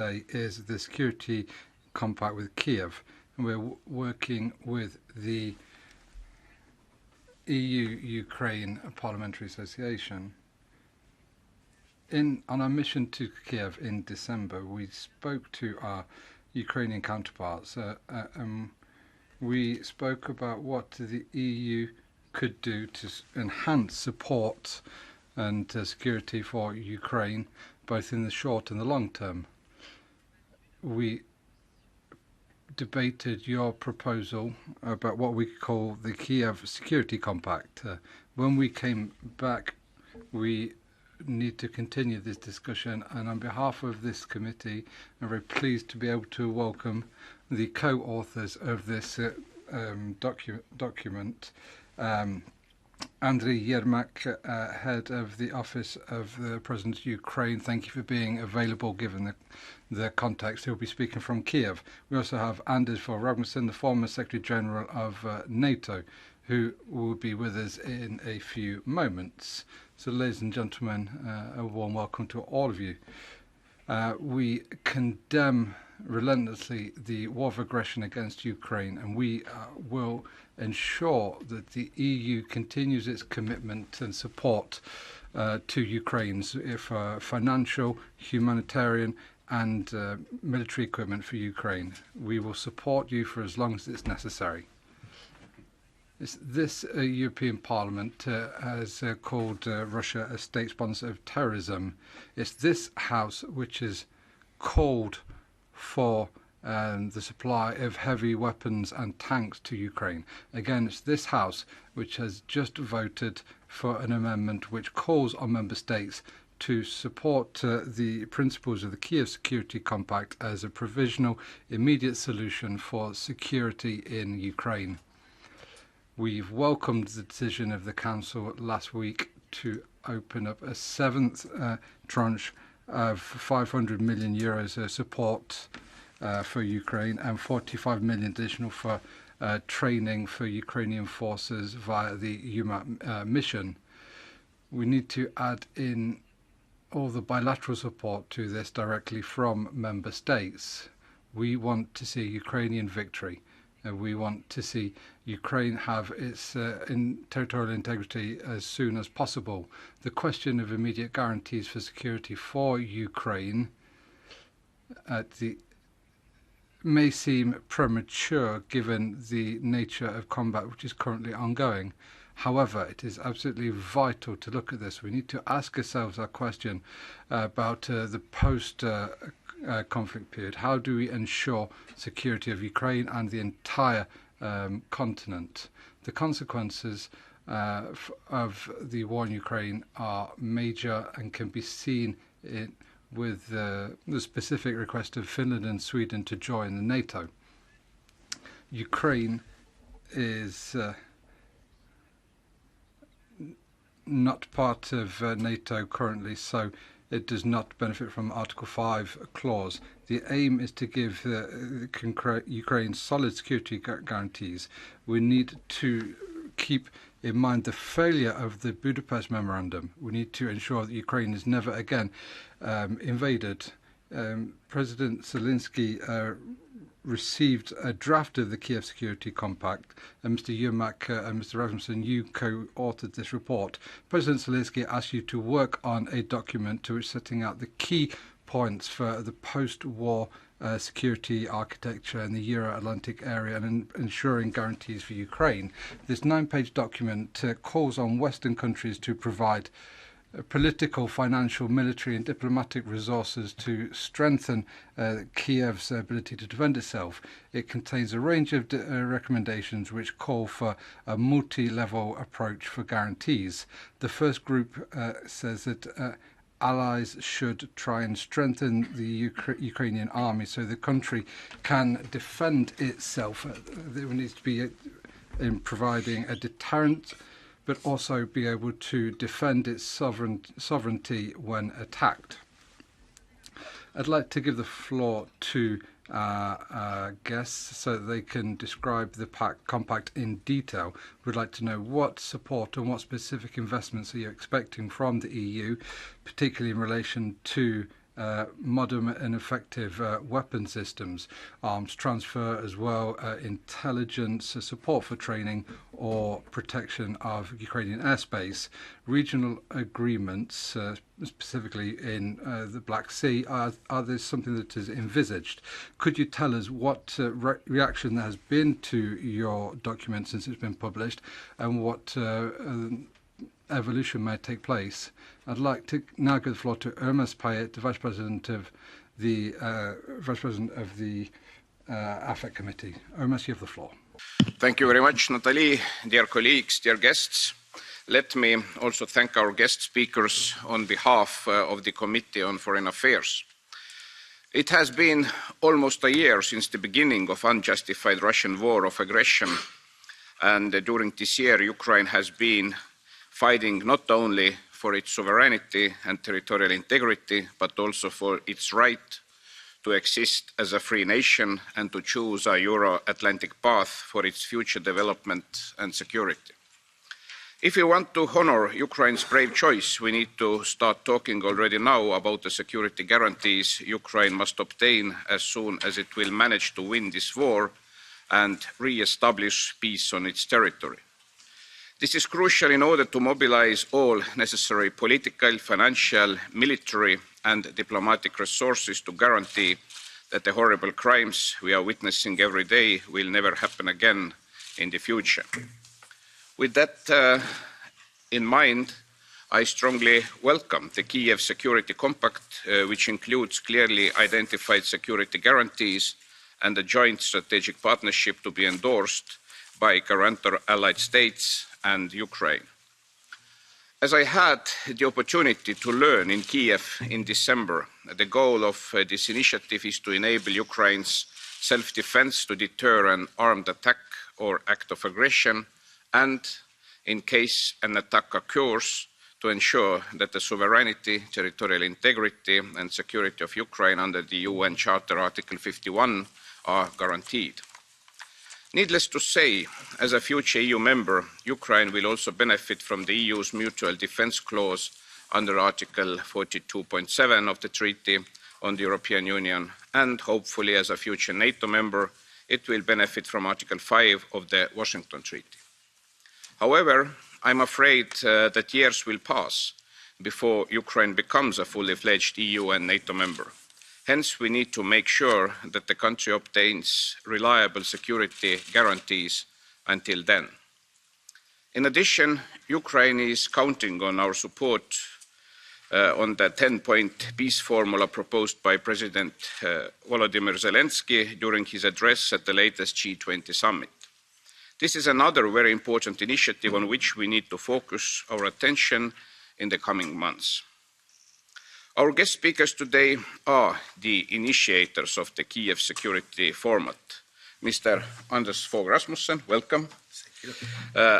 is the Security Compact with Kyiv, and we're working with the EU-Ukraine Parliamentary Association. On our mission to Kyiv in December, we spoke to our Ukrainian counterparts. We spoke about what the EU could do to enhance support and security for Ukraine, both in the short and the long term. We debated your proposal about what we call the Kyiv Security Compact. When we came back, we need to continue this discussion, and on behalf of this committee, I'm very pleased to be able to welcome the co-authors of this document. Andrii, Yermak, head of the Office of the President of Ukraine, thank you for being available given the context. He'll be speaking from Kyiv. We also have Andrii Rasmussen, the former Secretary General of Nato, who will be with us in a few moments. So, ladies and gentlemen, a warm welcome to all of you. We condemn relentlessly the war of aggression against Ukraine, and we will ensure that the EU continues its commitment and support to Ukraine for financial, humanitarian and military equipment for Ukraine. We will support you for as long as it's necessary. This European Parliament has called Russia a state sponsor of terrorism. It's this House which has called for the supply of heavy weapons and tanks to Ukraine. Again, it's this House which has just voted for an amendment which calls on member states to support the principles of the Kyiv Security Compact as a provisional, immediate solution for security in Ukraine. We've welcomed the decision of the Council last week to open up a seventh tranche of 500 million euros support for Ukraine and 45 million additional for training for Ukrainian forces via the Yermak mission. We need to add in all the bilateral support to this directly from member states. We want to see Ukrainian victory. We want to see Ukraine have its territorial integrity as soon as possible. The question of immediate guarantees for security for Ukraine may seem premature given the nature of combat which is currently ongoing. However, it is absolutely vital to look at this. We need to ask ourselves a question about the post-conflict period. How do we ensure security of Ukraine and the entire continent? The consequences of the war in Ukraine are major and can be seen with the specific request of Finland and Sweden to join the NATO. Ukraine is not part of NATO currently, so it does not benefit from Article 5 clause. The aim is to give Ukraine solid security guarantees. We need to keep in mind the failure of the Budapest Memorandum. We need to ensure that Ukraine is never again invaded. President Zelensky received a draft of the Kyiv Security Compact, and Mr. Yermak and Mr. Rasmussen, you co-authored this report. President Zelensky asked you to work on a document to which setting out the key points for the post-war security architecture in the Euro-Atlantic area and ensuring guarantees for Ukraine. This 9-page document calls on Western countries to provide political, financial, military and diplomatic resources to strengthen Kyiv's ability to defend itself. It contains a range of recommendations which call for a multi-level approach for guarantees. The first group says that allies should try and strengthen the Ukrainian army so the country can defend itself. There needs to be in providing a deterrent, but also be able to defend its sovereignty when attacked. I'd like to give the floor to guests so that they can describe the compact in detail. We'd like to know what support and what specific investments are you expecting from the EU, particularly in relation to modern and effective weapon systems, arms transfer as well, intelligence, support for training or protection of Ukrainian airspace, regional agreements, specifically in the Black Sea. Are there something that is envisaged? Could you tell us what reaction there has been to your document since it's been published, and what evolution may take place? I'd like to now give the floor to Yermak, the Vice President of the AFET Committee. Yermak, you have the floor. Thank you very much, Natalie. Dear colleagues, dear guests, let me also thank our guest speakers on behalf of the Committee on Foreign Affairs. It has been almost a year since the beginning of unjustified Russian war of aggression, and during this year Ukraine has been fighting not only for its sovereignty and territorial integrity, but also for its right to exist as a free nation and to choose a Euro-Atlantic path for its future development and security. If we want to honor Ukraine's brave choice, we need to start talking already now about the security guarantees Ukraine must obtain as soon as it will manage to win this war and re-establish peace on its territory. This is crucial in order to mobilize all necessary political, financial, military and diplomatic resources to guarantee that the horrible crimes we are witnessing every day will never happen again in the future. With that in mind, I strongly welcome the Kyiv Security Compact, which includes clearly identified security guarantees and a joint strategic partnership to be endorsed by guarantor allied states and Ukraine. As I had the opportunity to learn in Kyiv in December, the goal of this initiative is to enable Ukraine's self-defense to deter an armed attack or act of aggression, and, in case an attack occurs, to ensure that the sovereignty, territorial integrity and security of Ukraine under the UN Charter Article 51 are guaranteed. Needless to say, as a future EU member, Ukraine will also benefit from the EU's mutual defence clause under Article 42.7 of the Treaty on the European Union, and hopefully as a future NATO member, it will benefit from Article 5 of the Washington Treaty. However, I'm afraid that years will pass before Ukraine becomes a fully fledged EU and NATO member. Hence, we need to make sure that the country obtains reliable security guarantees until then. In addition, Ukraine is counting on our support on the 10-point peace formula proposed by President Volodymyr Zelensky during his address at the latest G20 summit. This is another very important initiative on which we need to focus our attention in the coming months. Our guest speakers today are the initiators of the Kyiv security format. Mr. Fogh Rasmussen, welcome. Thank you.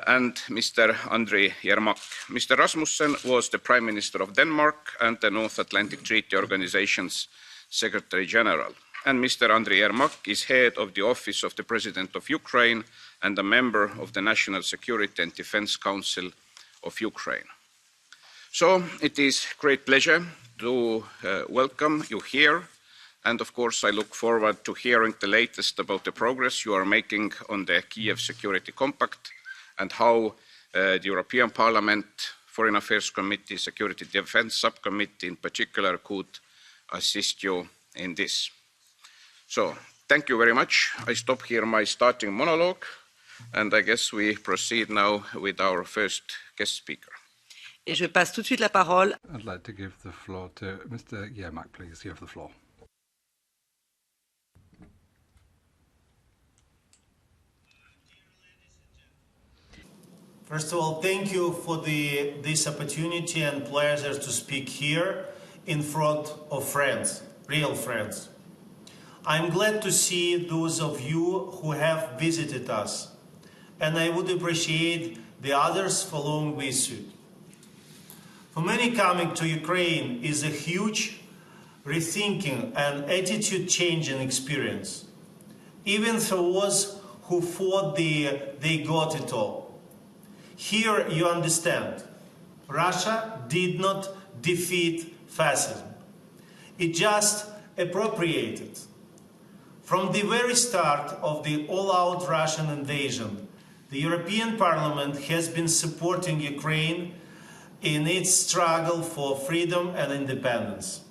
And Mr. Andrii Yermak. Mr. Rasmussen was the Prime Minister of Denmark and the North Atlantic Treaty Organization's Secretary General. And Mr. Andrii Yermak is head of the Office of the President of Ukraine and a member of the National Security and Defense Council of Ukraine. So it is a great pleasure to welcome you here, and of course I look forward to hearing the latest about the progress you are making on the Kyiv Security Compact and how the European Parliament, Foreign Affairs Committee, Security Defence Subcommittee in particular could assist you in this. So thank you very much. I stop here my starting monologue, and I guess we proceed now with our first guest speaker. Et je passe tout de suite la parole. I'd like to give the floor to Mr. Yermak, please. You have the floor. First of all, thank you for this opportunity and pleasure to speak here in front of friends, real friends. I'm glad to see those of you who have visited us, and I would appreciate the others following with suit. For many, coming to Ukraine is a huge rethinking and attitude-changing experience. Even those who thought they got it all. Here you understand, Russia did not defeat fascism. It just appropriated. From the very start of the all-out Russian invasion, the European Parliament has been supporting Ukraine in its struggle for freedom and independence.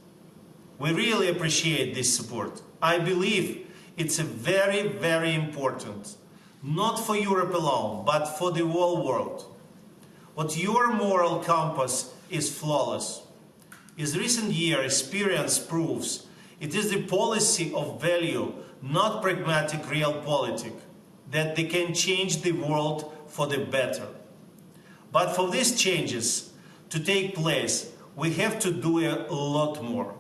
We really appreciate this support. I believe it's very, very important, not for Europe alone, but for the whole world. What your moral compass is flawless. As recent year experience proves, it is the policy of value, not pragmatic realpolitik, that they can change the world for the better. But for these changes to take place, we have to do a lot more.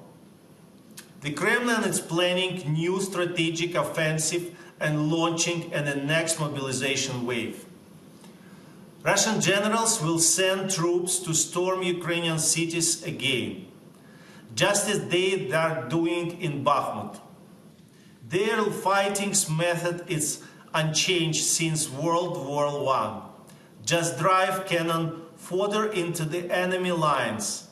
The Kremlin is planning new strategic offensive and launching a next mobilization wave. Russian generals will send troops to storm Ukrainian cities again, just as they are doing in Bakhmut. Their fighting method is unchanged since World War I. Just drive cannon further into the enemy lines.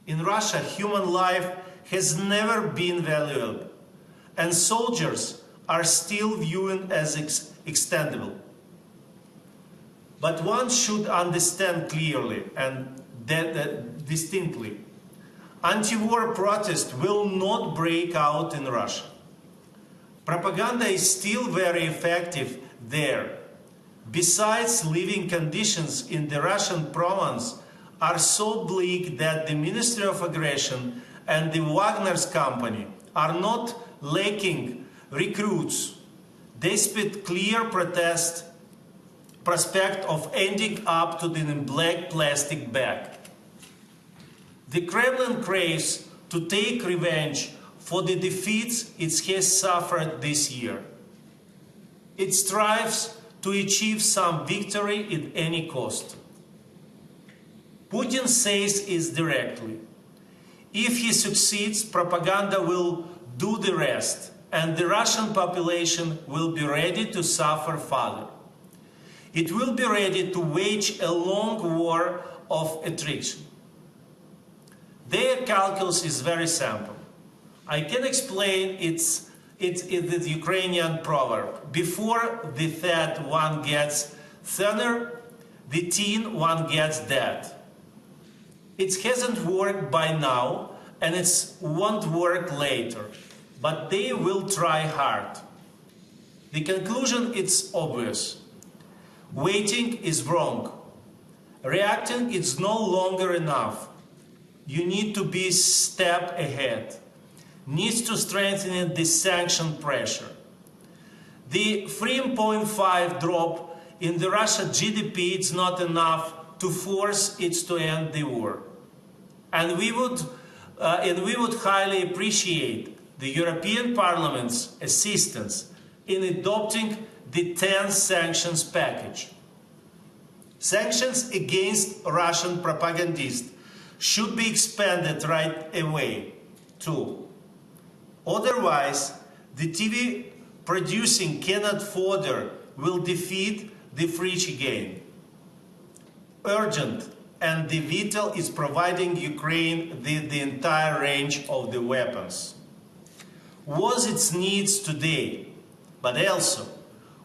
In Russia, human life has never been valuable, and soldiers are still viewed as extendable. But one should understand clearly and distinctly, anti-war protest will not break out in Russia. Propaganda is still very effective there. Besides, living conditions in the Russian province are so bleak that the Ministry of Aggression and the Wagner's company are not lacking recruits, despite clear prospect of ending up to the black plastic bag. The Kremlin craves to take revenge for the defeats it has suffered this year. It strives to achieve some victory at any cost. Putin says it directly. If he succeeds, propaganda will do the rest, and the Russian population will be ready to suffer further. It will be ready to wage a long war of attrition. Their calculus is very simple. I can explain it's the Ukrainian proverb. Before the fat one gets thinner, the thin one gets dead. It hasn't worked by now, and it won't work later, but they will try hard. The conclusion is obvious. Waiting is wrong. Reacting is no longer enough. You need to be a step ahead. Needs to strengthen the sanction pressure. The 3.5 drop in the Russian GDP is not enough to force it to end the war. And we would highly appreciate the European Parliament's assistance in adopting the 10th sanctions package. Sanctions against Russian propagandists should be expanded right away, too. Otherwise, the TV producing cannot further will defeat the French again. Urgent and the vital is providing Ukraine the entire range of the weapons. Was its needs today, but also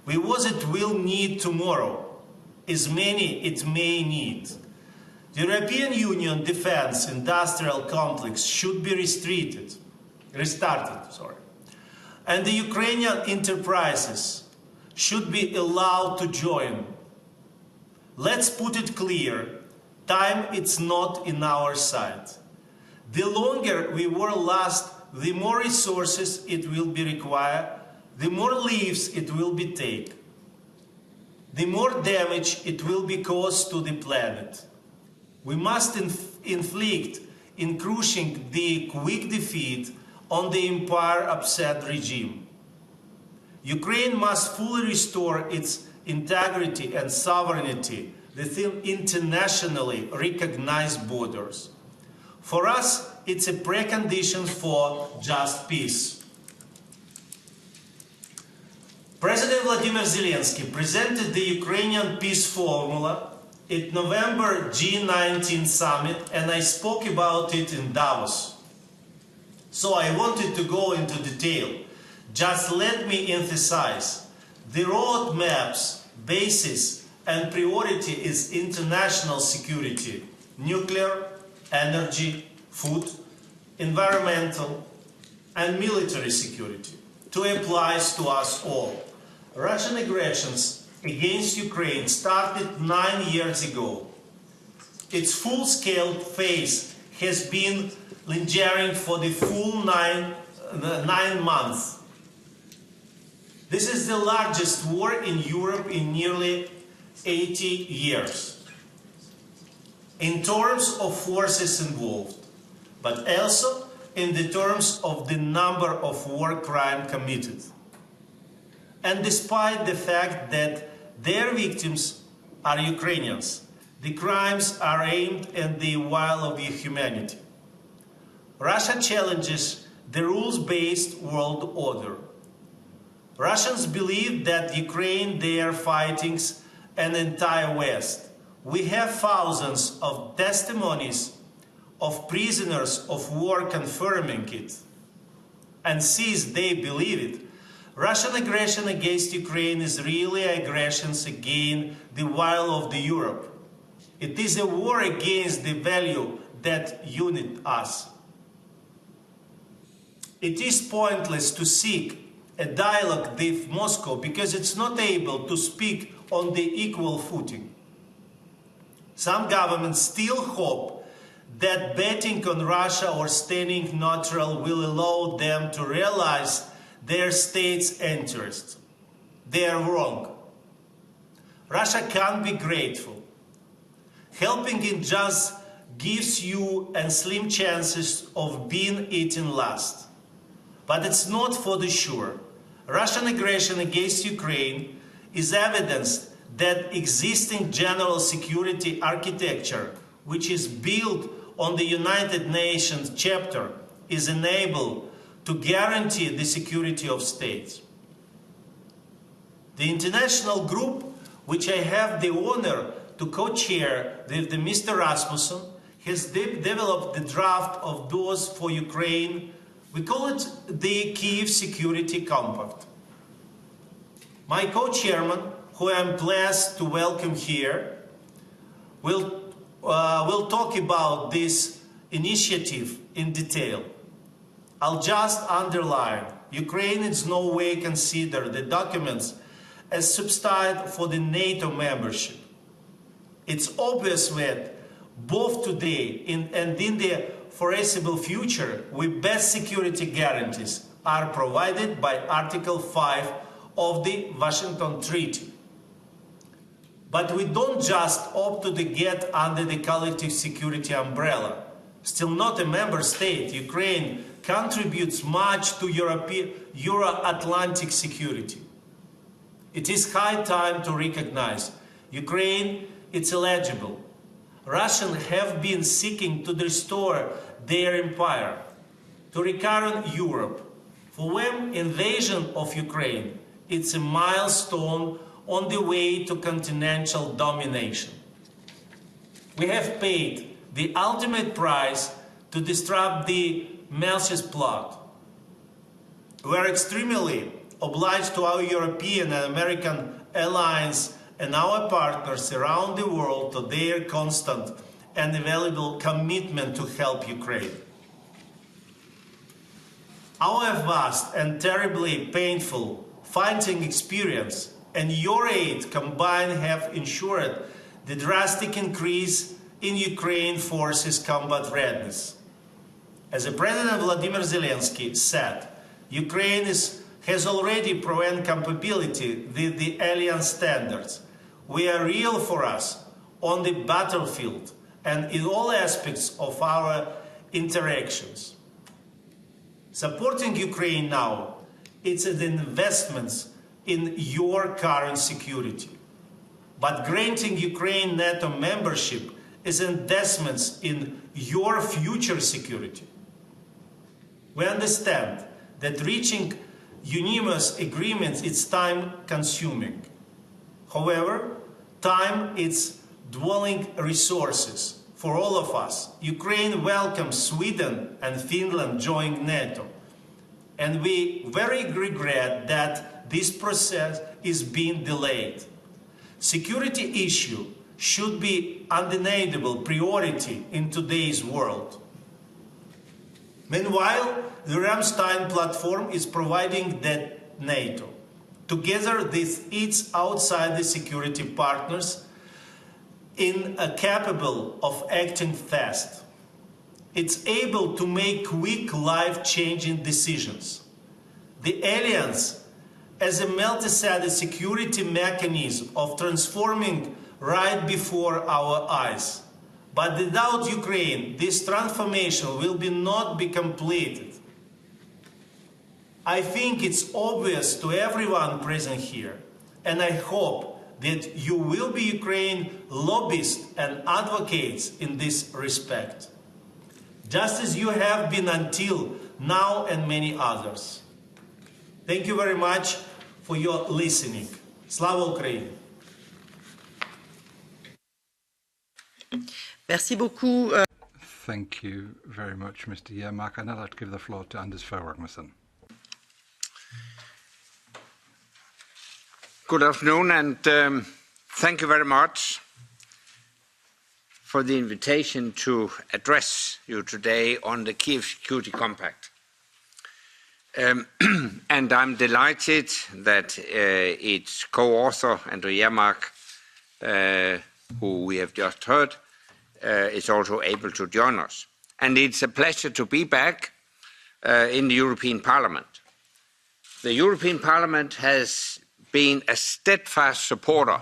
was it will need tomorrow, as many it may need. The European Union defense industrial complex should be restarted, and the Ukrainian enterprises should be allowed to join. Let's put it clear, time is not in our side. The longer we will last, the more resources it will be required, the more lives it will be taken, the more damage it will be caused to the planet. We must inflict in crushing the quick defeat on the empire-upset regime. Ukraine must fully restore its integrity and sovereignty within internationally recognized borders. For us, it's a precondition for just peace. President Vladimir Zelensky presented the Ukrainian peace formula at November G19 summit, and I spoke about it in Davos. So I wanted to go into detail. Just let me emphasize, the roadmap's basis and priority is international security, nuclear, energy, food, environmental, and military security. To applies to us all. Russian aggressions against Ukraine started 9 years ago. Its full-scale phase has been lingering for the full nine months. This is the largest war in Europe in nearly 80 years, in terms of forces involved, but also in the terms of the number of war crimes committed. And despite the fact that their victims are Ukrainians, the crimes are aimed at the will of humanity. Russia challenges the rules-based world order. Russians believe that Ukraine, they are fighting an entire West. We have thousands of testimonies of prisoners of war confirming it. And since they believe it, Russian aggression against Ukraine is really aggressions against the will of the Europe. It is a war against the value that unite us. It is pointless to seek a dialogue with Moscow because it's not able to speak on the equal footing. Some governments still hope that betting on Russia or staying neutral will allow them to realize their state's interests. They are wrong. Russia can be grateful. Helping it just gives you a slim chances of being eaten last. But it's not for the sure. Russian aggression against Ukraine is evidence that existing general security architecture, which is built on the United Nations chapter, is enabled to guarantee the security of states. The international group, which I have the honor to co-chair with Mr. Rasmussen, has developed the draft of those for Ukraine. We call it the Kyiv Security Compact. My co-chairman, who I am pleased to welcome here, will talk about this initiative in detail. I'll just underline, Ukraine is no way consider the documents as substitute for the NATO membership. It's obvious that both today and in the foreseeable future, with best security guarantees are provided by Article 5 of the Washington Treaty. But we don't just opt to get under the collective security umbrella. Still not a member state, Ukraine contributes much to Euro-Atlantic security. It is high time to recognize Ukraine is eligible. Russians have been seeking to restore their empire, to recurrent Europe. For them, invasion of Ukraine, it's a milestone on the way to continental domination. We have paid the ultimate price to disrupt the Malchus plot. We are extremely obliged to our European and American allies and our partners around the world to their constant and available commitment to help Ukraine. Our vast and terribly painful fighting experience and your aid combined have ensured the drastic increase in Ukraine forces' combat readiness. As President Vladimir Zelensky said, Ukraine has already proven capability with the alliance standards. We are real for us on the battlefield and in all aspects of our interactions. Supporting Ukraine now, it's an investment in your current security. But granting Ukraine NATO membership is investments in your future security. We understand that reaching unanimous agreements is time-consuming. However, time is dwindling resources. for all of us. Ukraine welcomes Sweden and Finland joining NATO. And we very regret that this process is being delayed. Security issue should be undeniable priority in today's world. Meanwhile, the Ramstein platform is providing that NATO, together with its outside the security partners, capable of acting fast. It's able to make quick, life-changing decisions. The alliance, as a multi-sided security mechanism of transforming right before our eyes. But without Ukraine, this transformation will not be completed. I think it's obvious to everyone present here, and I hope that you will be Ukraine lobbyists and advocates in this respect, just as you have been until now and many others. Thank you very much for your listening. Slava Ukraini! Merci beaucoup. Thank you very much, Mr. Yermak. I'd now like to give the floor to Anders Fogh Rasmussen. Good afternoon, and thank you very much for the invitation to address you today on the Kyiv Security Compact. And I'm delighted that its co-author, Andrii Yermak, who we have just heard, is also able to join us. And it's a pleasure to be back in the European Parliament. The European Parliament has been a steadfast supporter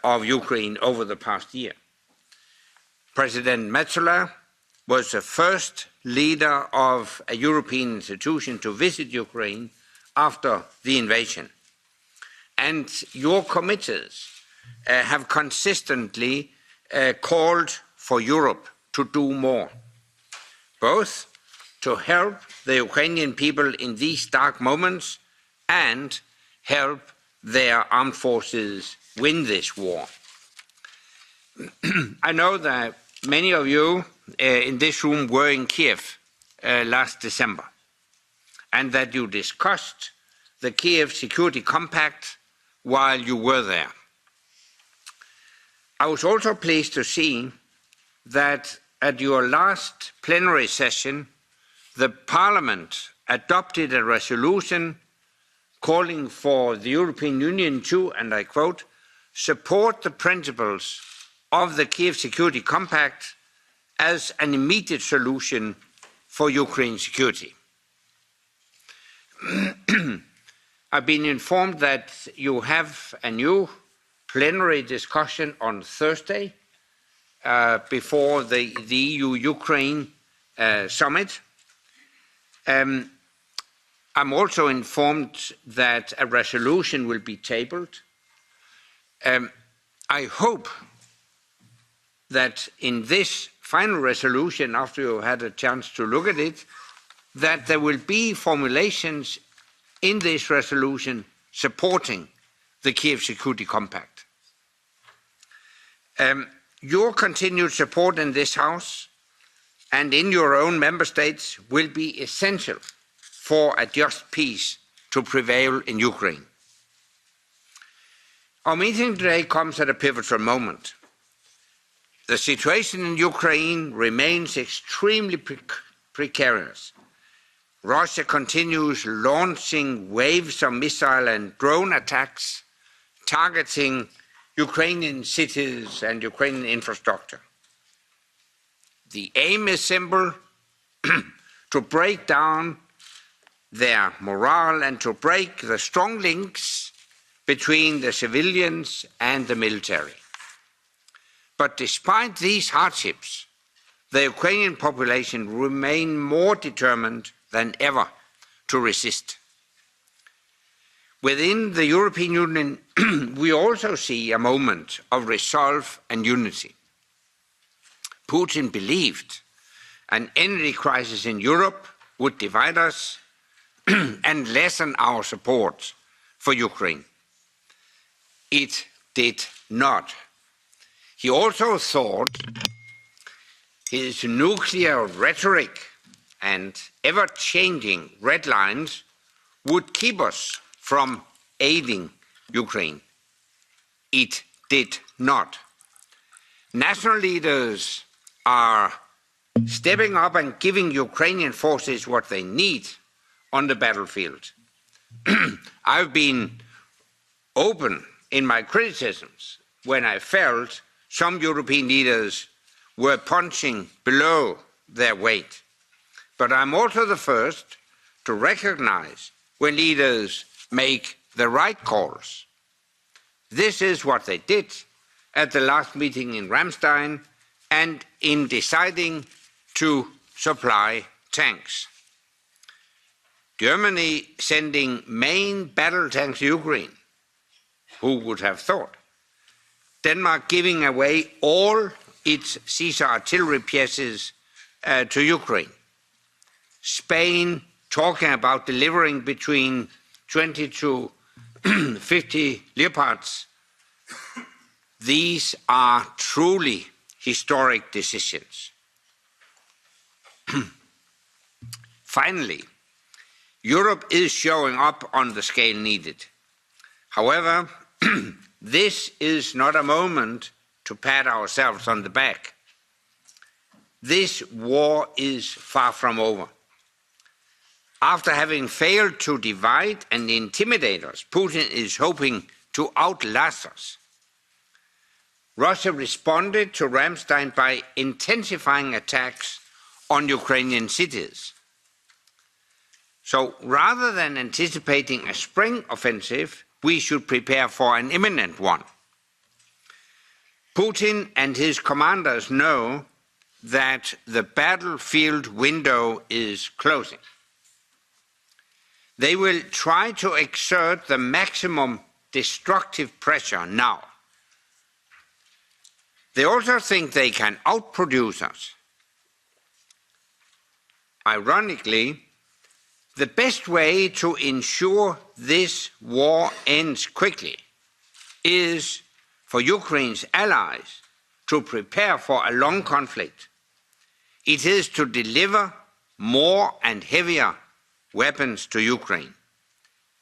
of Ukraine over the past year. President Metsola was the first leader of a European institution to visit Ukraine after the invasion. And your committees have consistently called for Europe to do more, both to help the Ukrainian people in these dark moments and help their armed forces win this war. I know that many of you in this room were in Kyiv last December, and that you discussed the Kyiv Security Compact while you were there. I was also pleased to see that at your last plenary session, the Parliament adopted a resolution calling for the European Union to, and I quote, support the principles of the Kyiv Security Compact as an immediate solution for Ukraine's security. I've been informed that you have a new plenary discussion on Thursday before the EU-Ukraine summit. I'm also informed that a resolution will be tabled. I hope that in this final resolution, after you had a chance to look at it, that there will be formulations in this resolution supporting the Kyiv Security Compact. Your continued support in this House and in your own member states will be essential for a just peace to prevail in Ukraine. Our meeting today comes at a pivotal moment. The situation in Ukraine remains extremely precarious. Russia continues launching waves of missile and drone attacks, targeting Ukrainian cities and Ukrainian infrastructure. The aim is simple, to break down their morale and to break the strong links between the civilians and the military. But despite these hardships, the Ukrainian population remain more determined than ever to resist. Within the European Union, we also see a moment of resolve and unity. Putin believed an energy crisis in Europe would divide us and lessen our support for Ukraine. It did not. He also thought his nuclear rhetoric and ever-changing red lines would keep us from aiding Ukraine. It did not. National leaders are stepping up and giving Ukrainian forces what they need on the battlefield. I've been open in my criticisms when I felt some European leaders were punching below their weight. But I'm also the first to recognize when leaders make the right calls. This is what they did at the last meeting in Ramstein and in deciding to supply tanks. Germany sending main battle tanks to Ukraine. Who would have thought? Denmark giving away all its Caesar artillery pieces to Ukraine. Spain talking about delivering between 20 to 50 Leopards. These are truly historic decisions. Finally, Europe is showing up on the scale needed. However, this is not a moment to pat ourselves on the back. This war is far from over. After having failed to divide and intimidate us, Putin is hoping to outlast us. Russia responded to Ramstein by intensifying attacks on Ukrainian cities. So rather than anticipating a spring offensive, we should prepare for an imminent one. Putin and his commanders know that the battlefield window is closing. They will try to exert the maximum destructive pressure now. They also think they can outproduce us. Ironically, the best way to ensure this war ends quickly is for Ukraine's allies to prepare for a long conflict. It is to deliver more and heavier weapons to Ukraine.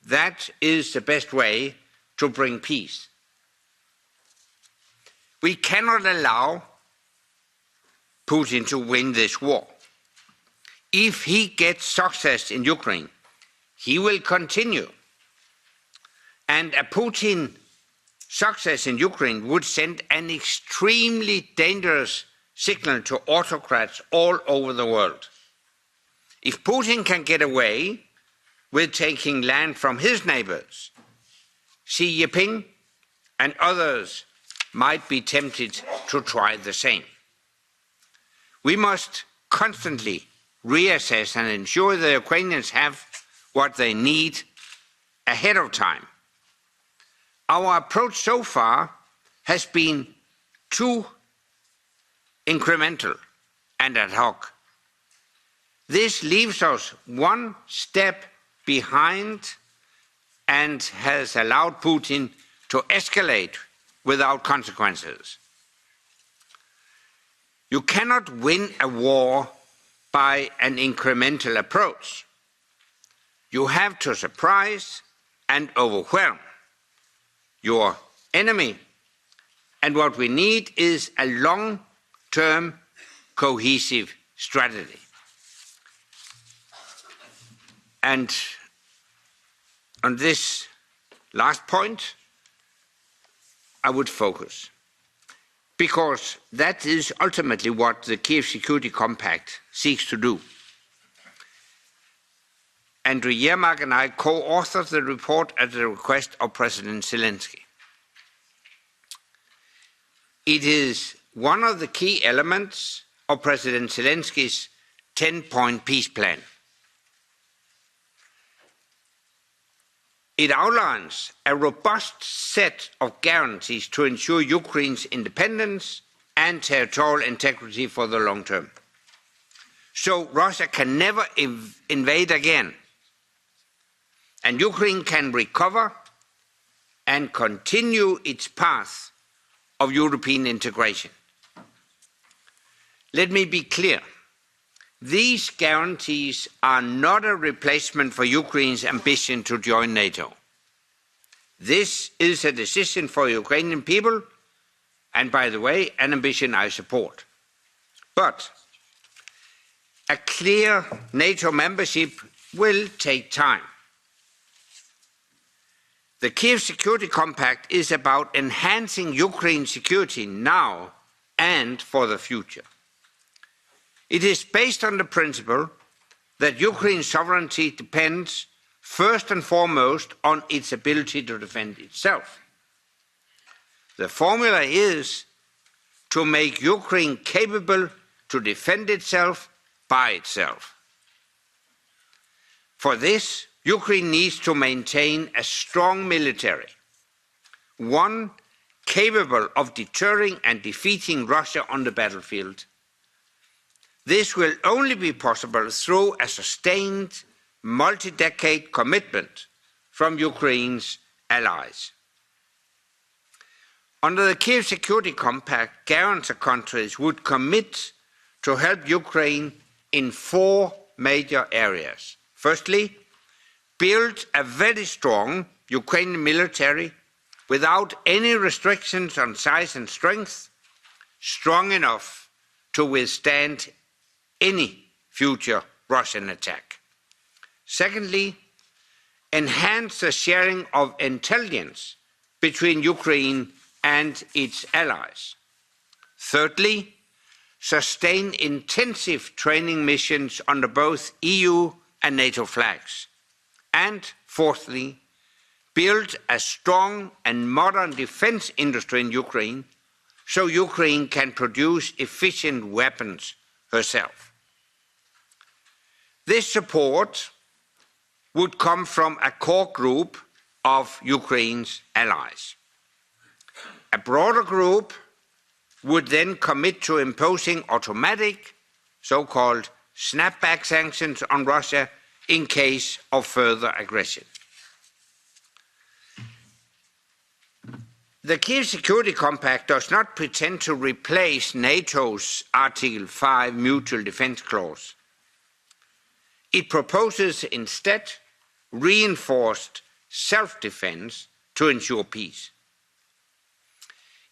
That is the best way to bring peace. We cannot allow Putin to win this war. If he gets success in Ukraine, he will continue. And a Putin success in Ukraine would send an extremely dangerous signal to autocrats all over the world. If Putin can get away with taking land from his neighbors, Xi Jinping and others might be tempted to try the same. We must constantly reassess and ensure the Ukrainians have what they need ahead of time. Our approach so far has been too incremental and ad hoc. This leaves us one step behind and has allowed Putin to escalate without consequences. You cannot win a war by an incremental approach. You have to surprise and overwhelm your enemy. And what we need is a long-term cohesive strategy. And on this last point, I would focus, because that is ultimately what the Kyiv Security Compact seeks to do. Andrii, Yermak and I co-authored the report at the request of President Zelensky. It is one of the key elements of President Zelensky's 10-point peace plan. It outlines a robust set of guarantees to ensure Ukraine's independence and territorial integrity for the long term. So Russia can never invade again, and Ukraine can recover and continue its path of European integration. Let me be clear. These guarantees are not a replacement for Ukraine's ambition to join NATO. This is a decision for Ukrainian people, and by the way, an ambition I support. But a clear NATO membership will take time. The Kyiv Security Compact is about enhancing Ukraine's security now and for the future. It is based on the principle that Ukraine's sovereignty depends first and foremost on its ability to defend itself. The formula is to make Ukraine capable to defend itself by itself. For this, Ukraine needs to maintain a strong military, one capable of deterring and defeating Russia on the battlefield. This will only be possible through a sustained, multi-decade commitment from Ukraine's allies. Under the Kyiv Security Compact, guarantor countries would commit to help Ukraine in 4 major areas. Firstly, build a very strong Ukrainian military without any restrictions on size and strength, strong enough to withstand any future Russian attack. Secondly, enhance the sharing of intelligence between Ukraine and its allies. Thirdly, sustain intensive training missions under both EU and NATO flags. And fourthly, build a strong and modern defense industry in Ukraine so Ukraine can produce efficient weapons herself. This support would come from a core group of Ukraine's allies. A broader group would then commit to imposing automatic, so-called snapback sanctions on Russia in case of further aggression. The Kyiv Security Compact does not pretend to replace NATO's Article 5 mutual defense clause. It proposes instead reinforced self-defense to ensure peace.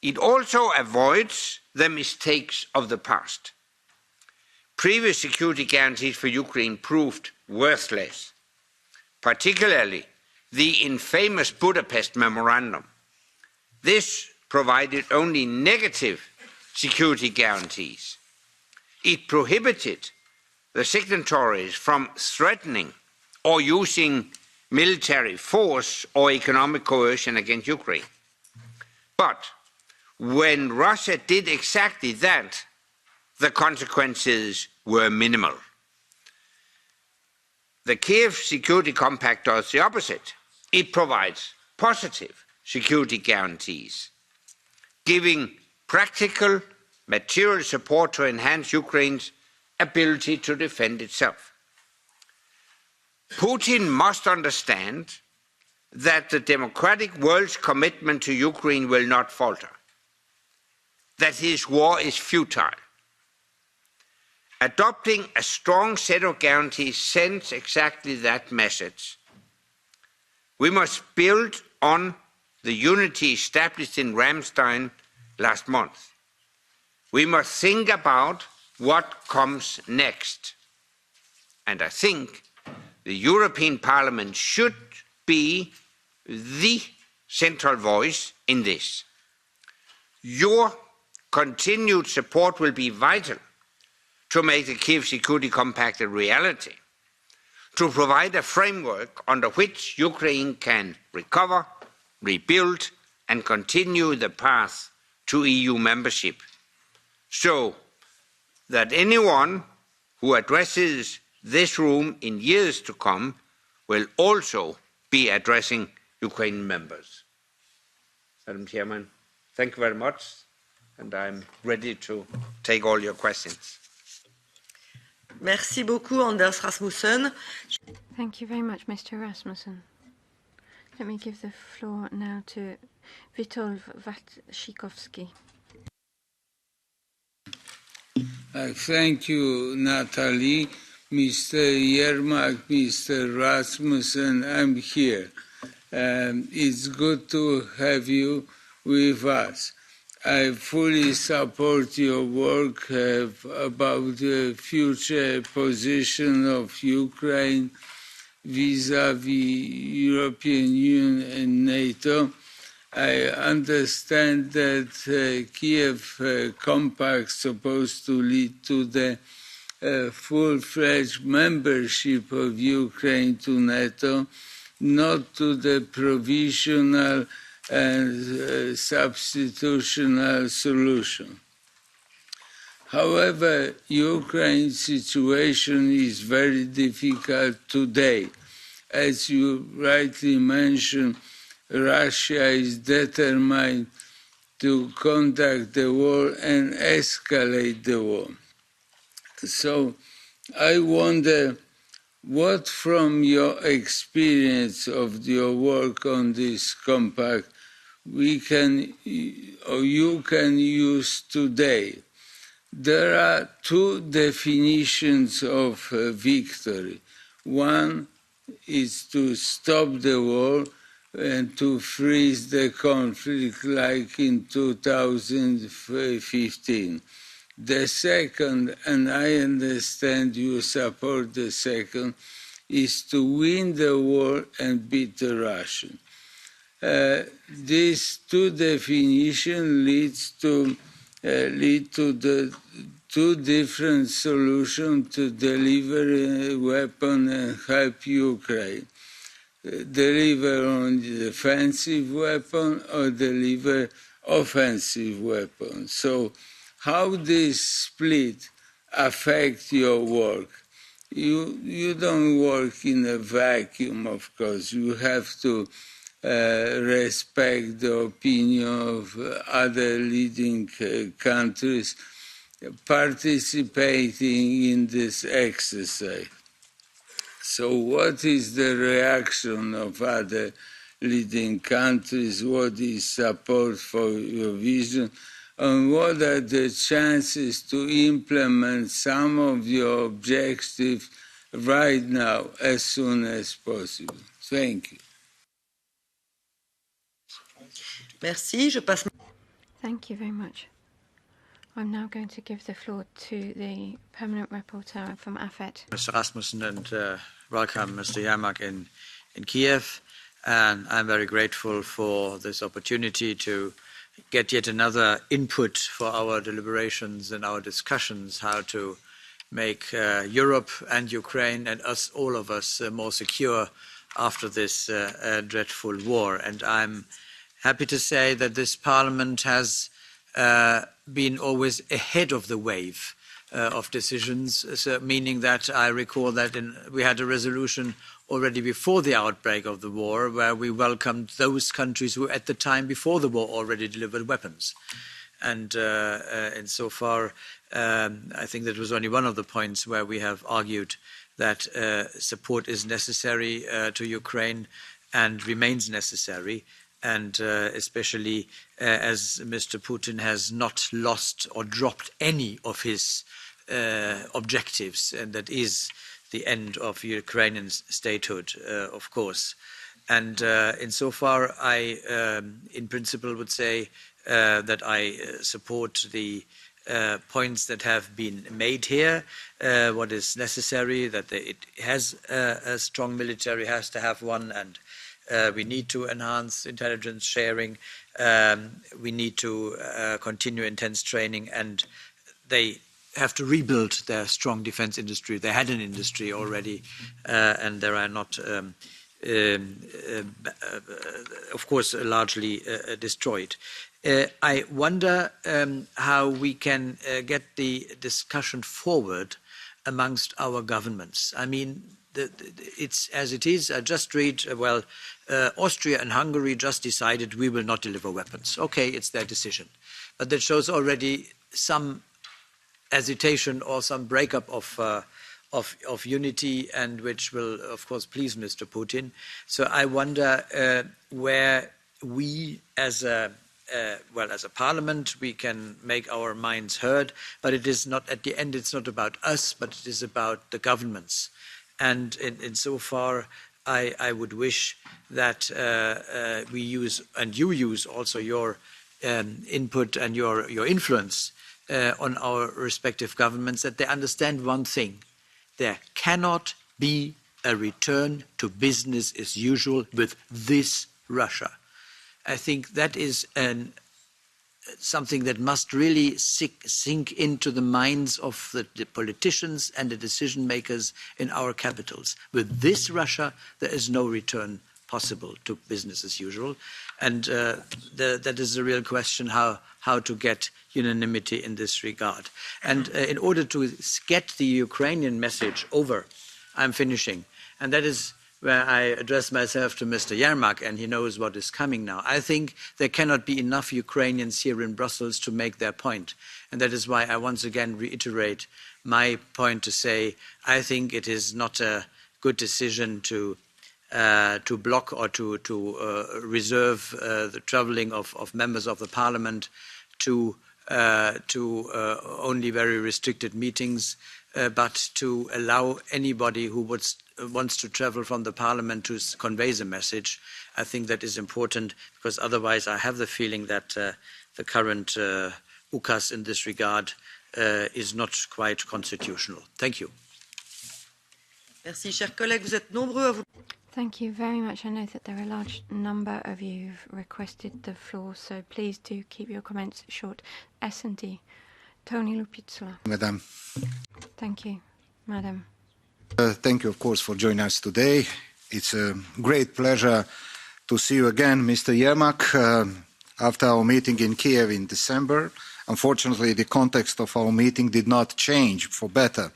It also avoids the mistakes of the past. Previous security guarantees for Ukraine proved worthless, particularly the infamous Budapest Memorandum. This provided only negative security guarantees. It prohibited the signatories from threatening or using military force or economic coercion against Ukraine. But when Russia did exactly that, the consequences were minimal. The Kyiv Security Compact does the opposite. It provides positive security guarantees, giving practical material support to enhance Ukraine's ability to defend itself. Putin must understand that the democratic world's commitment to Ukraine will not falter, that his war is futile. Adopting a strong set of guarantees sends exactly that message. We must build on the unity established in Ramstein last month. We must think about what comes next. And I think the European Parliament should be the central voice in this. Your continued support will be vital to make the Kyiv Security Compact a reality, to provide a framework under which Ukraine can recover, rebuild, and continue the path to EU membership, so that anyone who addresses this room in years to come will also be addressing Ukrainian members. Madam Chairman, thank you very much, and I'm ready to take all your questions. Merci beaucoup, Anders Rasmussen. Thank you very much, Mr. Rasmussen. Let me give the floor now to Witold Waszczykowski. Thank you, Natalie. Mr. Yermak, Mr. Rasmussen, I'm here. It's good to have you with us. I fully support your work about the future position of Ukraine vis-à-vis European Union and NATO. I understand that Kyiv Compact is supposed to lead to the full-fledged membership of Ukraine to NATO, not to the provisional and substitutional solution. However, Ukraine's situation is very difficult today. As you rightly mentioned, Russia is determined to conduct the war and escalate the war. So I wonder what, from your experience of your work on this compact, we can or you can use today. There are two definitions of victory. One is to stop the war and to freeze the conflict like in 2015. The second, and I understand you support the second, is to win the war and beat the Russians. These two definitions lead to the two different solutions to deliver a weapon and help Ukraine. Deliver on the defensive weapon or deliver offensive weapon. So how this split affect your work? You don't work in a vacuum, of course. You have to respect the opinion of other leading countries participating in this exercise. So what is the reaction of other leading countries? What is support for your vision? And what are the chances to implement some of your objectives right now as soon as possible? Thank you. Merci. Je passe. Thank you very much. I'm now going to give the floor to the permanent rapporteur from AFET. Mr. Rasmussen, and welcome Mr. Yermak in Kiev. And I'm very grateful for this opportunity to get yet another input for our deliberations and our discussions, how to make Europe and Ukraine and us, all of us, more secure after this dreadful war. And I'm happy to say that this Parliament has been always ahead of the wave of decisions, so meaning that I recall that we had a resolution already before the outbreak of the war where we welcomed those countries who at the time before the war already delivered weapons. And so far, I think that was only one of the points where we have argued that support is necessary to Ukraine and remains necessary. And especially as Mr. Putin has not lost or dropped any of his objectives, and that is the end of Ukrainian statehood, of course. And insofar, I, in principle, would say that I support the points that have been made here, what is necessary, that it has a strong military, has to have one, and we need to enhance intelligence sharing. We need to continue intense training, and they have to rebuild their strong defense industry. They had an industry already, and there are not, of course, largely destroyed. I wonder how we can get the discussion forward amongst our governments. I mean, it's as it is. I just read, Austria and Hungary just decided we will not deliver weapons. Okay, it's their decision. But that shows already some hesitation or some breakup of unity, and which will, of course, please Mr. Putin. So I wonder where we as a well, as a parliament, we can make our minds heard, but it is not, at the end, it's not about us, but it is about the governments. And in so far, I would wish that we use, and you use also your input and your influence on our respective governments, that they understand one thing. There cannot be a return to business as usual with this Russia. I think that is something that must really sink into the minds of the politicians and the decision makers in our capitals. With this Russia, there is no return possible to business as usual. And that is the real question, how to get unanimity in this regard. And in order to get the Ukrainian message over, I'm finishing. And that is where I address myself to Mr. Yermak, and he knows what is coming now. I think there cannot be enough Ukrainians here in Brussels to make their point. And that is why I once again reiterate my point to say, I think it is not a good decision to block or to reserve the travelling of members of the parliament to only very restricted meetings, but to allow anybody who wants to travel from the parliament to convey the message. I think that is important, because otherwise I have the feeling that the current UKAS in this regard is not quite constitutional. Thank you. Merci, chers collègues. Vous êtes nombreux à vous... Thank you very much. I know that there are a large number of you who've requested the floor, so please do keep your comments short. S&D, Tony Lupitsula. Madam. Thank you, Madam. Thank you, of course, for joining us today. It's a great pleasure to see you again, Mr. Yermak, after our meeting in Kyiv in December. Unfortunately, the context of our meeting did not change for better.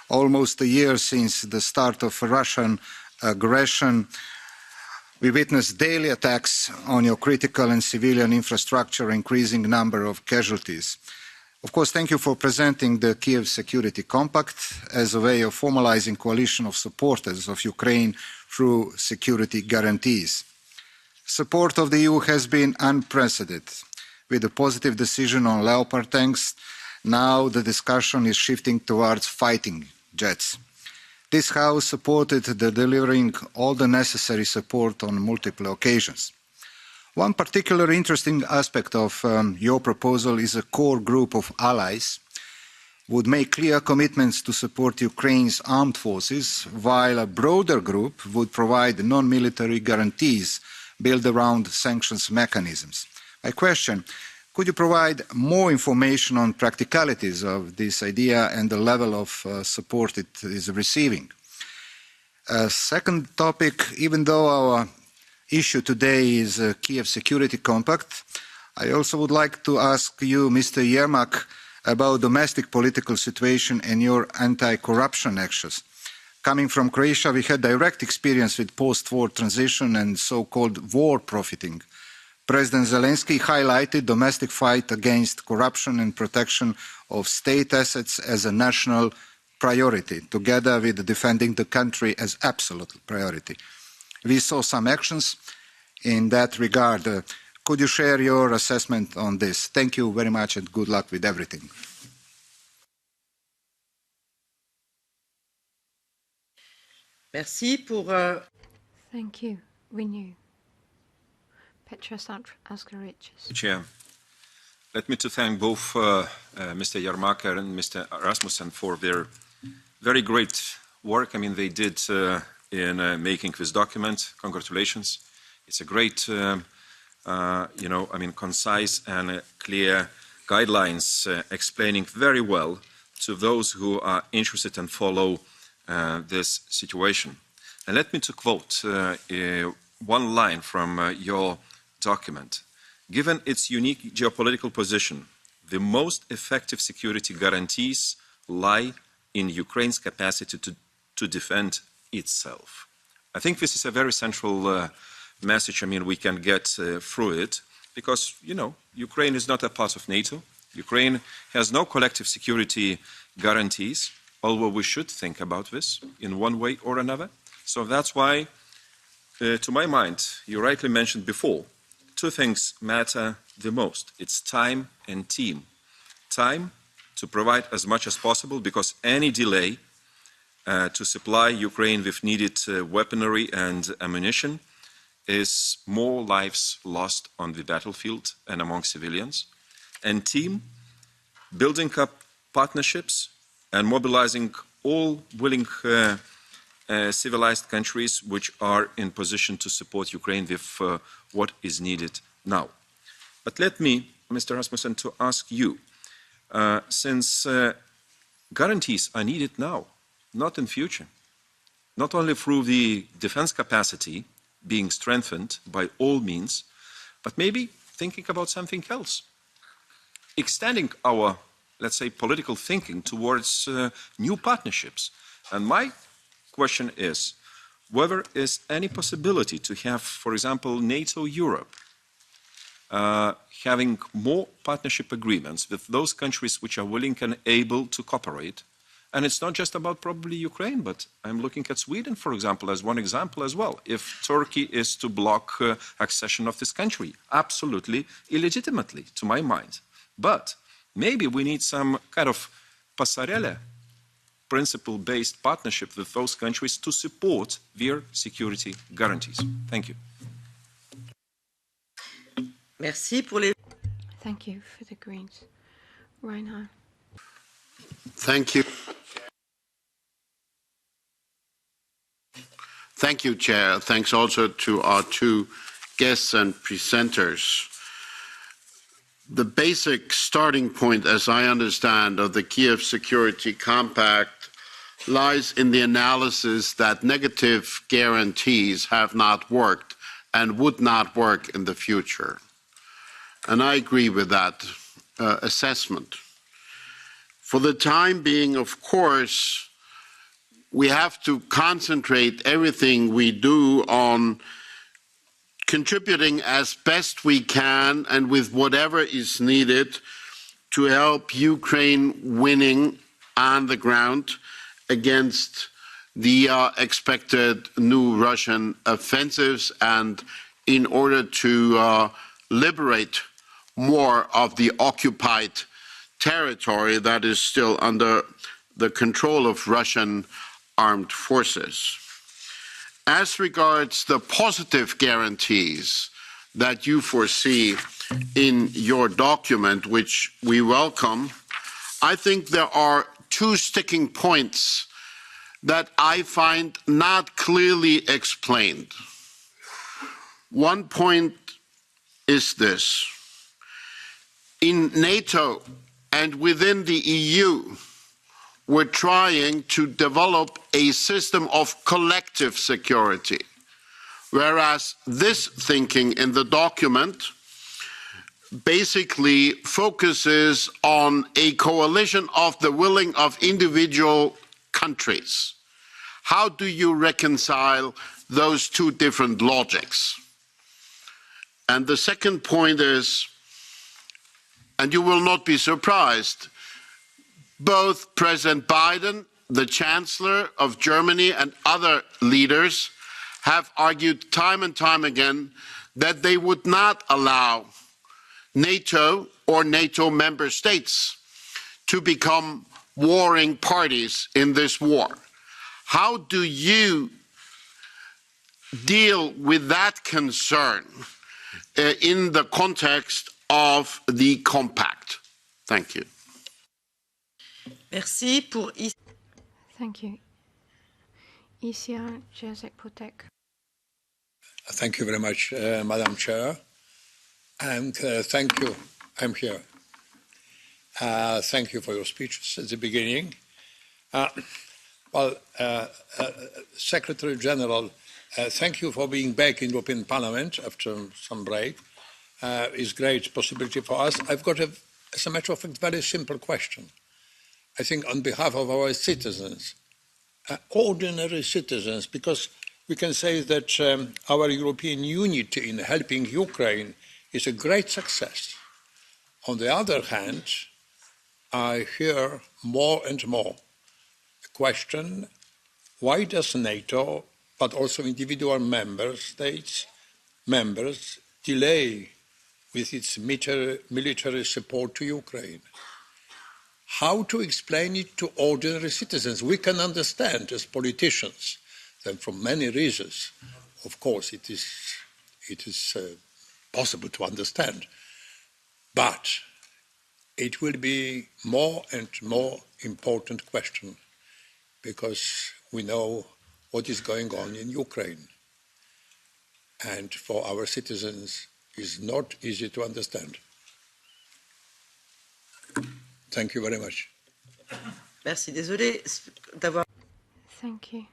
Almost a year since the start of Russian aggression, we witnessed daily attacks on your critical and civilian infrastructure, increasing number of casualties. Of course, thank you for presenting the Kyiv Security Compact as a way of formalizing coalition of supporters of Ukraine through security guarantees. Support of the EU has been unprecedented. With a positive decision on Leopard tanks, now the discussion is shifting towards fighting jets. This House supported the delivering all the necessary support on multiple occasions. One particularly interesting aspect of your proposal is a core group of allies would make clear commitments to support Ukraine's armed forces, while a broader group would provide non-military guarantees built around sanctions mechanisms. My question, could you provide more information on practicalities of this idea and the level of support it is receiving? Second topic, even though our issue today is a Kyiv Security Compact, I also would like to ask you, Mr. Yermak, about domestic political situation and your anti-corruption actions. Coming from Croatia, we had direct experience with post-war transition and so-called war profiting. President Zelensky highlighted domestic fight against corruption and protection of state assets as a national priority, together with defending the country as absolute priority. We saw some actions in that regard. Could you share your assessment on this? Thank you very much and good luck with everything. Merci pour... Thank you. Renew. Petros Askaricius. Chair, let me to thank both Mr. Yermak and Mr. Rasmussen for their very great work. I mean, they did in making this document. Congratulations. It's a great, concise and clear guidelines explaining very well to those who are interested and follow this situation. And let me to quote one line from your document. Given its unique geopolitical position, the most effective security guarantees lie in Ukraine's capacity to defend itself. I think this is a very central message. I mean, we can get through it because, Ukraine is not a part of NATO. Ukraine has no collective security guarantees, although we should think about this in one way or another. So that's why, to my mind, you rightly mentioned before, two things matter the most. It's time and team. Time to provide as much as possible, because any delay to supply Ukraine with needed weaponry and ammunition is more lives lost on the battlefield and among civilians. And team, building up partnerships and mobilizing all willing civilized countries which are in position to support Ukraine with what is needed now. But let me, Mr. Rasmussen, to ask you, since guarantees are needed now, not in future, not only through the defense capacity being strengthened by all means, but maybe thinking about something else, extending our, let's say, political thinking towards new partnerships. And my question is whether there is any possibility to have, for example, NATO Europe having more partnership agreements with those countries which are willing and able to cooperate. And it's not just about probably Ukraine, but I'm looking at Sweden, for example, as one example as well. If Turkey is to block accession of this country, absolutely illegitimately, to my mind. But maybe we need some kind of passarella principle-based partnership with those countries to support their security guarantees. Thank you. Merci pour les... Thank you for the Greens. Reinhard. Thank you. Thank you, Chair. Thanks also to our two guests and presenters. The basic starting point, as I understand, of the Kyiv Security Compact lies in the analysis that negative guarantees have not worked and would not work in the future. And I agree with that assessment. For the time being, of course, we have to concentrate everything we do on contributing as best we can and with whatever is needed to help Ukraine winning on the ground against the expected new Russian offensives, and in order to liberate more of the occupied territory that is still under the control of Russian armed forces. As regards the positive guarantees that you foresee in your document, which we welcome, I think there are two sticking points that I find not clearly explained. One point is this. In NATO and within the EU, we're trying to develop a system of collective security, whereas this thinking in the document basically focuses on a coalition of the willing of individual countries. How do you reconcile those two different logics? And the second point is, and you will not be surprised, both President Biden, the Chancellor of Germany, and other leaders have argued time and time again that they would not allow NATO or NATO member states to become warring parties in this war. How do you deal with that concern in the context of the compact? Thank you. Merci pour... Thank you. Jacek Potek. Thank you very much, Madam Chair. And thank you. I'm here. Thank you for your speeches at the beginning. Secretary General, thank you for being back in European Parliament after some break. It's a great possibility for us. I've got, as a matter of fact, very simple question. I think on behalf of our citizens, ordinary citizens, because we can say that our European unity in helping Ukraine is a great success. On the other hand, I hear more and more the question, why does NATO, but also individual member states, members, delay with its military support to Ukraine. How to explain it to ordinary citizens? We can understand as politicians that for many reasons, of course, it is possible to understand. But it will be more and more important question because we know what is going on in Ukraine. And for our citizens, it's not easy to understand. Thank you very much. Merci. Désolé d'avoir. Thank you.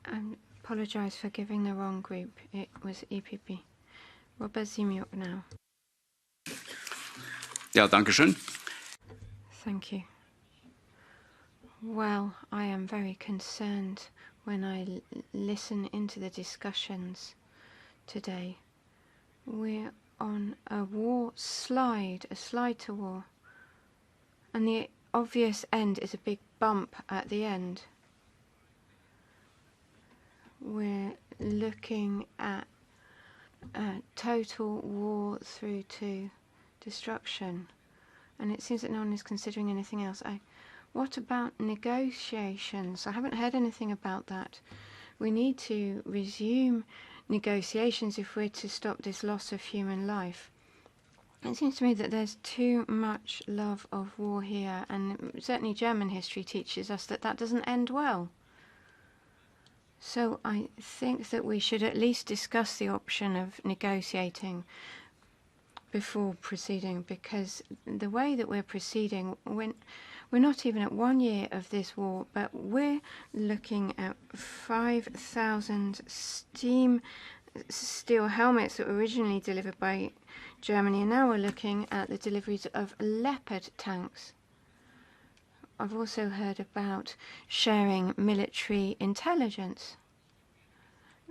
I apologise for giving the wrong group. It was EPP. Robert Zimiuk now. Ja, danke schön. Thank you. Well, I am very concerned when I listen into the discussions today. We're on a war slide, a slide to war. And the obvious end is a big bump at the end. We're looking at a total war through to destruction. And it seems that no one is considering anything else. What about negotiations? I haven't heard anything about that. We need to resume negotiations if we're to stop this loss of human life. It seems to me that there's too much love of war here, and certainly German history teaches us that that doesn't end well. So I think that we should at least discuss the option of negotiating before proceeding, because the way that we're proceeding, we're not even at 1 year of this war, but we're looking at 5,000 steel helmets that were originally delivered by Germany, and now we're looking at the deliveries of Leopard tanks. I've also heard about sharing military intelligence.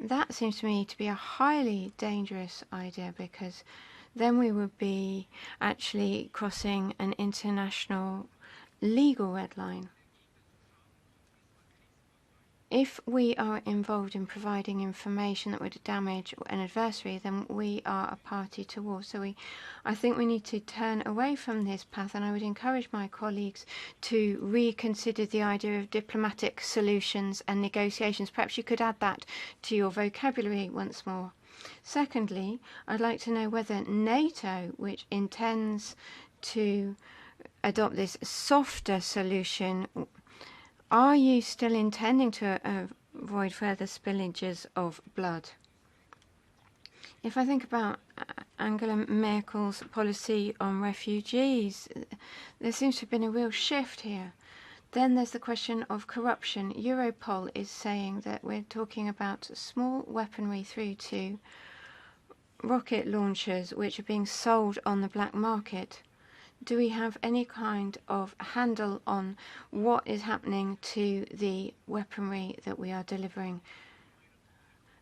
That seems to me to be a highly dangerous idea, because then we would be actually crossing an international legal red line. If we are involved in providing information that would damage an adversary, then we are a party to war. So I think we need to turn away from this path, and I would encourage my colleagues to reconsider the idea of diplomatic solutions and negotiations. Perhaps you could add that to your vocabulary once more. Secondly, I'd like to know whether NATO, which intends to adopt this softer solution, are you still intending to avoid further spillages of blood? If I think about Angela Merkel's policy on refugees, there seems to have been a real shift here. Then there's the question of corruption. Europol is saying that we're talking about small weaponry through to rocket launchers which are being sold on the black market. Do we have any kind of handle on what is happening to the weaponry that we are delivering?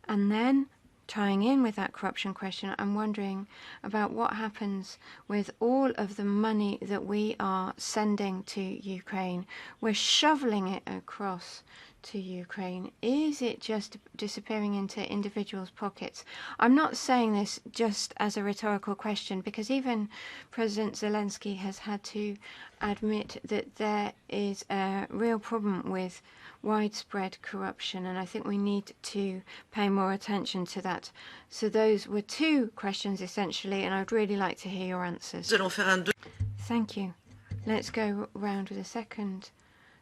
And then, tying in with that corruption question, I'm wondering about what happens with all of the money that we are sending to Ukraine. We're shoveling it across to Ukraine. Is it just disappearing into individuals' pockets? I'm not saying this just as a rhetorical question, because even President Zelensky has had to admit that there is a real problem with widespread corruption, and I think we need to pay more attention to that. So those were two questions essentially, and I'd really like to hear your answers. Thank you. Let's go round with a second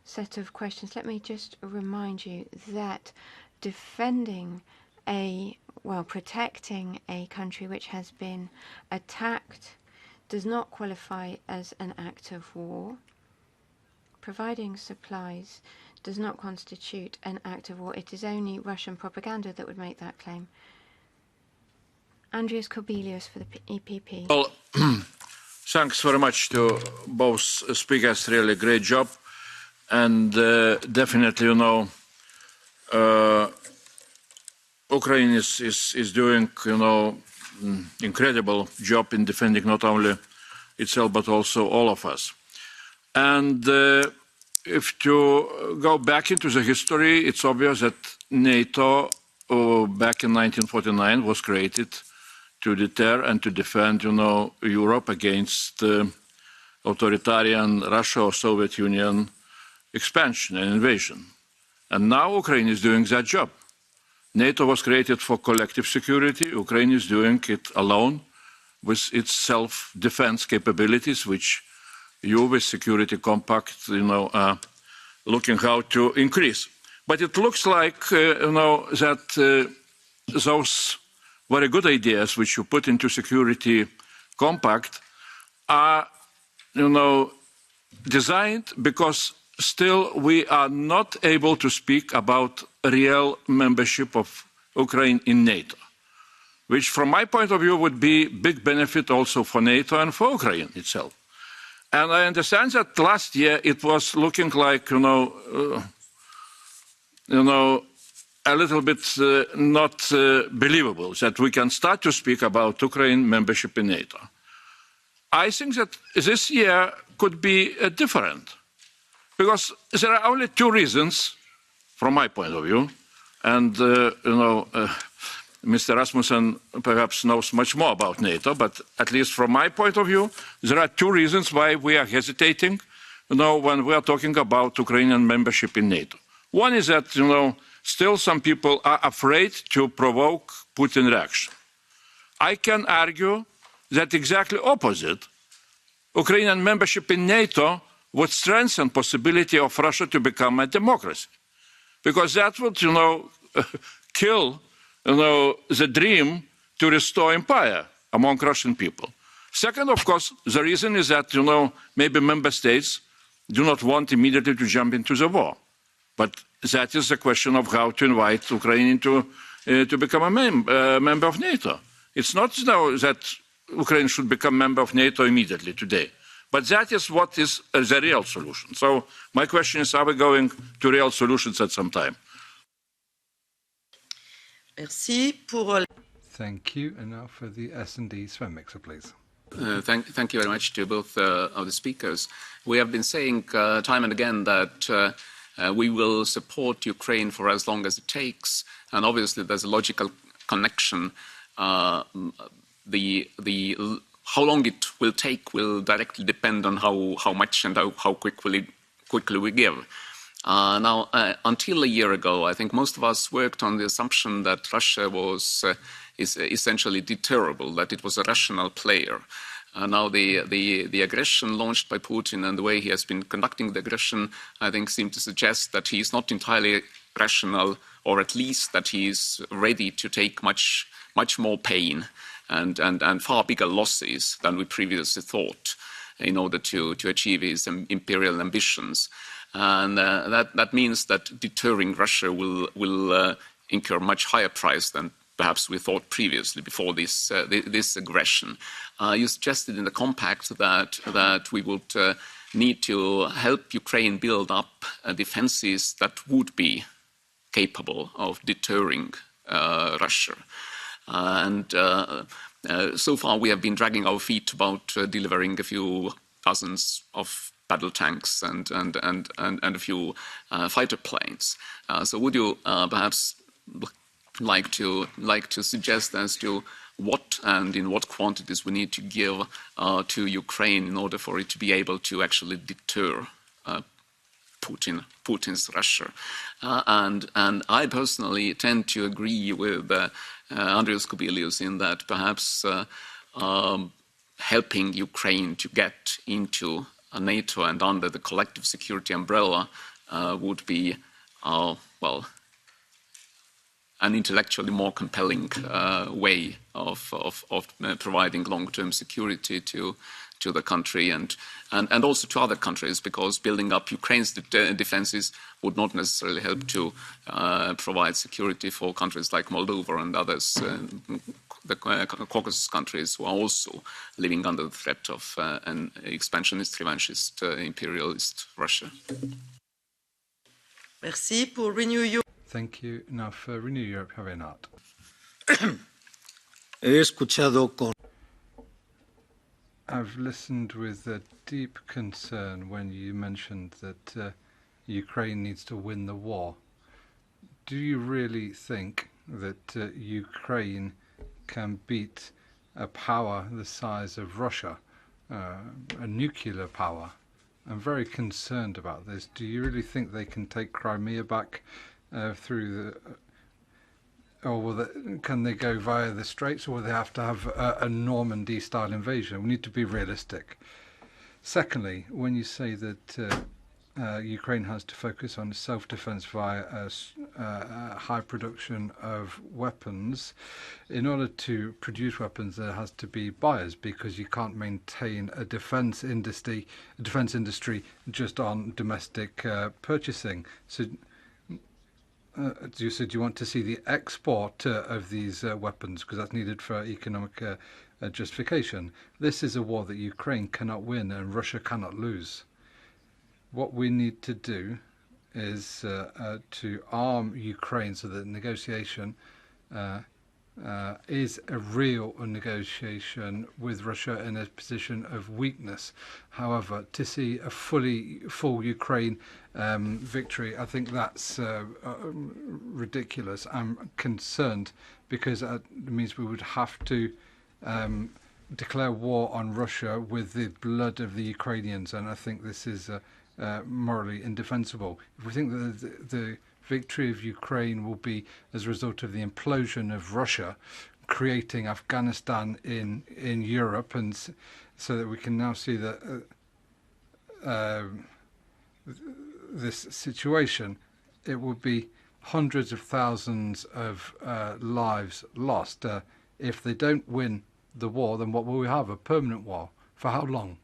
set of questions. Let me just remind you that protecting a country which has been attacked does not qualify as an act of war. Providing supplies does not constitute an act of war. It is only Russian propaganda that would make that claim. Andrius Kobilius for the EPP. Well, thanks very much to both speakers. Really great job. And definitely, Ukraine is doing, incredible job in defending not only itself but also all of us. And if to go back into the history, it's obvious that NATO back in 1949 was created to deter and to defend, Europe against authoritarian Russia or Soviet Union expansion and invasion. And now Ukraine is doing that job. NATO was created for collective security. Ukraine is doing it alone with its self-defense capabilities, which you, with Security Compact, are looking how to increase. But it looks like, that those very good ideas which you put into Security Compact are, designed because still we are not able to speak about real membership of Ukraine in NATO, which from my point of view would be big benefit also for NATO and for Ukraine itself. And I understand that last year it was looking like, a little bit not believable that we can start to speak about Ukraine membership in NATO. I think that this year could be different, because there are only two reasons, from my point of view, and Mr. Rasmussen perhaps knows much more about NATO, but at least from my point of view, there are two reasons why we are hesitating, when we are talking about Ukrainian membership in NATO. One is that, still some people are afraid to provoke Putin reaction. I can argue that exactly opposite. Ukrainian membership in NATO would strengthen the possibility of Russia to become a democracy, because that would, kill, the dream to restore empire among Russian people. Second, of course, the reason is that, maybe member states do not want immediately to jump into the war. But that is the question of how to invite Ukraine to become a member of NATO. It's not that Ukraine should become a member of NATO immediately today. But that is what is the real solution. So my question is, are we going to real solutions at some time? Thank you. And now for the S&D, Sven Mixer, please. Thank you very much to both of the speakers. We have been saying time and again that we will support Ukraine for as long as it takes, and obviously there's a logical connection. How long it will take will directly depend on how much and how quickly we give. Now, until a year ago, I think most of us worked on the assumption that Russia is essentially deterrable, that it was a rational player. Now the aggression launched by Putin and the way he has been conducting the aggression, I think, seem to suggest that he is not entirely rational, or at least that he is ready to take much more pain and far bigger losses than we previously thought in order to achieve his imperial ambitions. And that means that deterring Russia will incur much higher price than perhaps we thought previously before this aggression. You suggested in the compact that we would need to help Ukraine build up defenses that would be capable of deterring Russia. And so far we have been dragging our feet about delivering a few dozens of battle tanks and a few fighter planes. So would you perhaps like to suggest as to what and in what quantities we need to give to Ukraine in order for it to be able to actually deter Putin's Russia? And I personally tend to agree with Andrius Kubilius in that perhaps helping Ukraine to get into NATO and under the collective security umbrella would be, an intellectually more compelling way of providing long-term security to the country and also to other countries, because building up Ukraine's defenses would not necessarily help to provide security for countries like Moldova and others, the Caucasus countries, who are also living under the threat of an expansionist, revanchist, imperialist Russia. Merci pour Renew Europe. Thank you. Now for Renew Europe, Hart. I've listened with a deep concern when you mentioned that Ukraine needs to win the war. Do you really think that Ukraine can beat a power the size of Russia, a nuclear power. I'm very concerned about this. Do you really think they can take Crimea back through the... Or can they go via the Straits, or will they have to have a Normandy-style invasion? We need to be realistic. Secondly, when you say that Ukraine has to focus on self-defense via high production of weapons, in order to produce weapons there has to be buyers, because you can't maintain a defense industry just on domestic purchasing. So you said you want to see the export of these weapons, because that's needed for economic justification. This is a war that Ukraine cannot win and Russia cannot lose. What we need to do is to arm Ukraine so that negotiation is a real negotiation with Russia in a position of weakness. However, to see a full Ukraine victory, I think that's ridiculous. I'm concerned because it means we would have to declare war on Russia with the blood of the Ukrainians, and I think this is morally indefensible. If we think that the victory of Ukraine will be as a result of the implosion of Russia, creating Afghanistan in Europe, and so that we can now see that this situation, it will be hundreds of thousands of lives lost. If they don't win the war, then what will we have? A permanent war. For how long?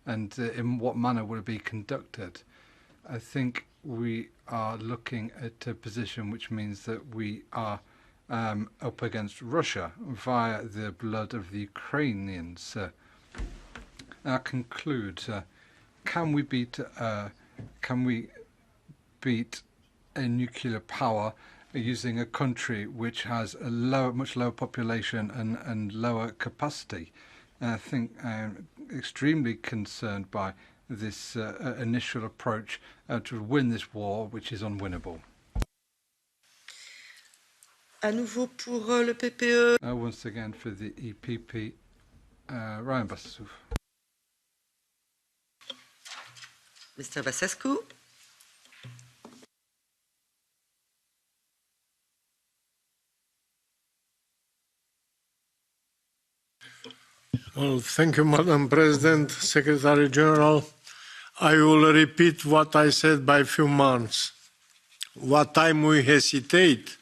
And in what manner will it be conducted? I think we are looking at a position which means that we are up against Russia via the blood of the Ukrainians. I'll conclude. Can we beat a nuclear power using a country which has a much lower population and lower capacity? I think I'm extremely concerned by this initial approach to win this war, which is unwinnable. À nouveau pour le PPE. Once again for the EPP, Ryan Basescu. Mr. Basescu. Well, thank you, Madam President, Secretary General. I will repeat what I said by a few months. What time we hesitate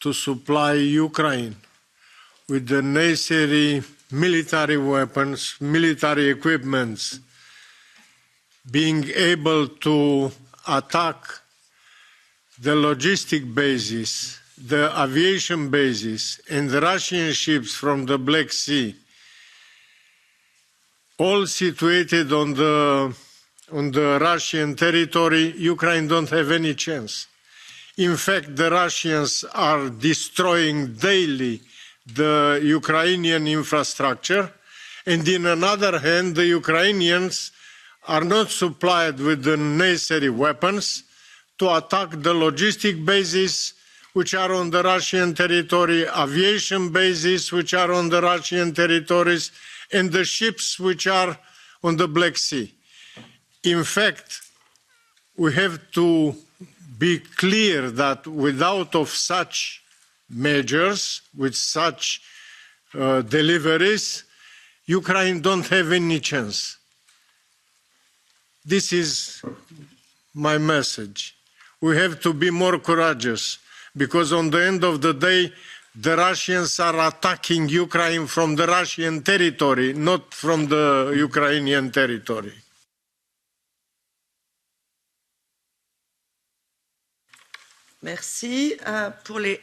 to supply Ukraine with the necessary military weapons, military equipments, being able to attack the logistic bases, the aviation bases, and the Russian ships from the Black Sea, all situated on the Russian territory, Ukraine don't have any chance. In fact, the Russians are destroying daily the Ukrainian infrastructure, and in another hand, the Ukrainians are not supplied with the necessary weapons to attack the logistic bases which are on the Russian territory, aviation bases which are on the Russian territories, and the ships which are on the Black Sea. In fact, we have to be clear that without of such measures, with such deliveries, Ukraine don't have any chance. This is my message. We have to be more courageous, because on the end of the day, the Russians are attacking Ukraine from the Russian territory, not from the Ukrainian territory. Merci. Pour les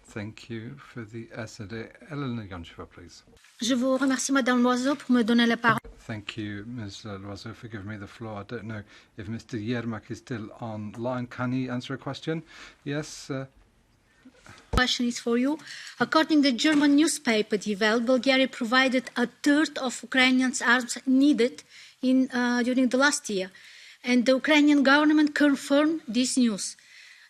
Thank you for the SD. Elena Yoncheva, please. Je vous remercie, Madame Loiseau, pour me donner la parole. Thank you, Ms. Loiseau, for giving me the floor. I don't know if Mr. Yermak is still online. Can he answer a question? Yes. Question is for you. According to the German newspaper Die Welt, Bulgaria provided a third of Ukrainians' arms needed during the last year, and the Ukrainian government confirmed this news.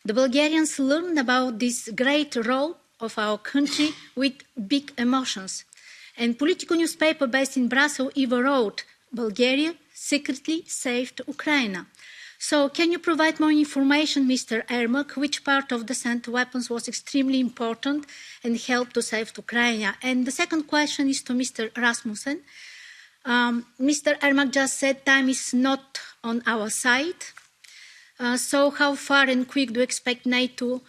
The Bulgarians learned about this great role of our country with big emotions. And political newspaper based in Brussels even wrote, Bulgaria secretly saved Ukraine. So can you provide more information, Mr. Yermak, which part of the sent weapons was extremely important and helped to save Ukraine? And the second question is to Mr. Rasmussen. Mr. Yermak just said time is not on our side. So how far and quick do you expect NATO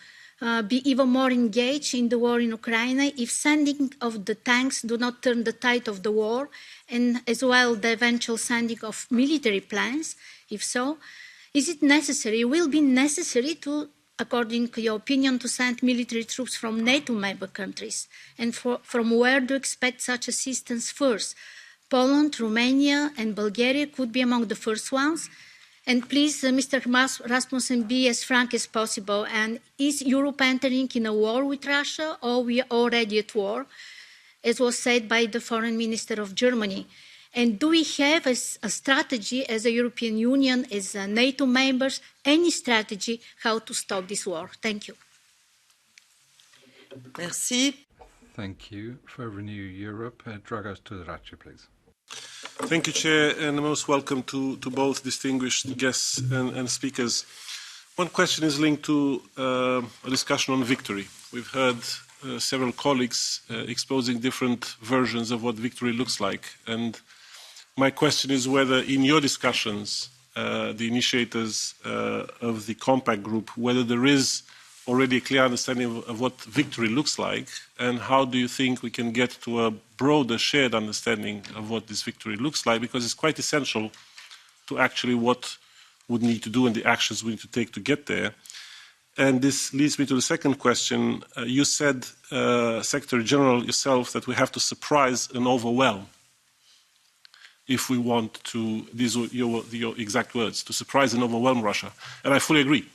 be even more engaged in the war in Ukraine if sending of the tanks do not turn the tide of the war, and as well the eventual sending of military plans? If so, is it necessary, will be necessary to, according to your opinion, to send military troops from NATO member countries? And from where do you expect such assistance first? Poland, Romania and Bulgaria could be among the first ones. And please, Mr. Rasmussen, be as frank as possible. And is Europe entering in a war with Russia, or we are already at war, as was said by the Foreign Minister of Germany? And do we have a strategy as a European Union, as NATO members, any strategy how to stop this war? Thank you. Merci. Thank you. For Renew Europe, Dragos Tudorache, please. Thank you, Chair, and most welcome to both distinguished guests and speakers. One question is linked to a discussion on victory. We've heard several colleagues exposing different versions of what victory looks like, and my question is whether in your discussions, the initiators of the compact group, whether there is already a clear understanding of what victory looks like, and how do you think we can get to a broader shared understanding of what this victory looks like, because it's quite essential to actually what we need to do and the actions we need to take to get there. And this leads me to the second question. You said, Secretary General, yourself, that we have to surprise and overwhelm if we want to, these were your exact words, to surprise and overwhelm Russia. And I fully agree.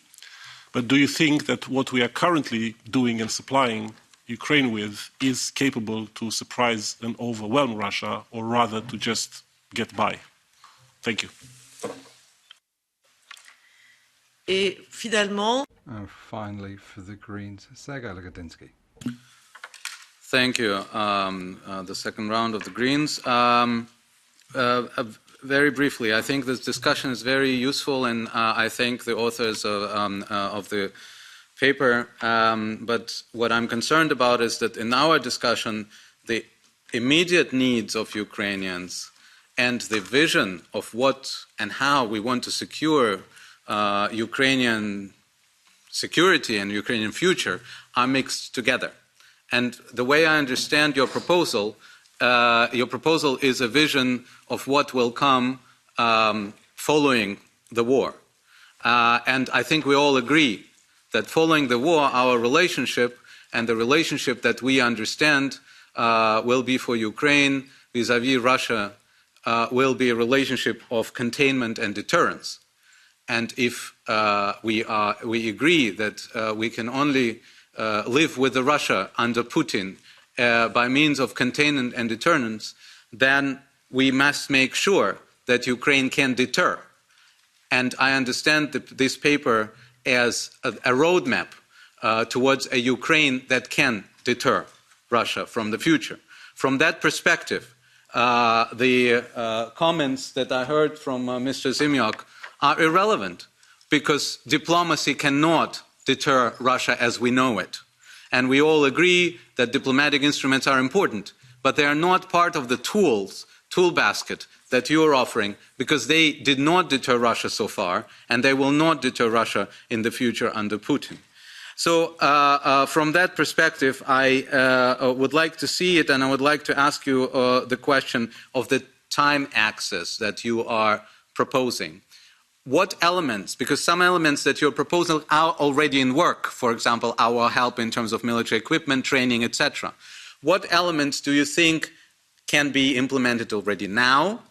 But do you think that what we are currently doing and supplying Ukraine with is capable to surprise and overwhelm Russia, or rather to just get by? Thank you. Et finalement, finally, for the Greens, Sergei Lagodinsky. Thank you. The second round of the Greens. Very briefly, I think this discussion is very useful, and I thank the authors of the paper. But what I'm concerned about is that in our discussion, the immediate needs of Ukrainians and the vision of what and how we want to secure Ukrainian security and Ukrainian future are mixed together. And the way I understand your proposal is a vision of what will come following the war. And I think we all agree that following the war, our relationship and the relationship that we understand will be for Ukraine vis-à-vis Russia will be a relationship of containment and deterrence. And if we agree that we can only live with Russia under Putin by means of containment and deterrence, then we must make sure that Ukraine can deter. And I understand this paper as a roadmap towards a Ukraine that can deter Russia from the future. From that perspective, the comments that I heard from Mr. Zimyak are irrelevant, because diplomacy cannot deter Russia as we know it. And we all agree that diplomatic instruments are important, but they are not part of the tool basket that you are offering, because they did not deter Russia so far, and they will not deter Russia in the future under Putin. So from that perspective, I would like to see it, and I would like to ask you the question of the time axis that you are proposing. What elements, because some elements that you're proposing are already in work, for example, our help in terms of military equipment, training, etc. What elements do you think can be implemented already now?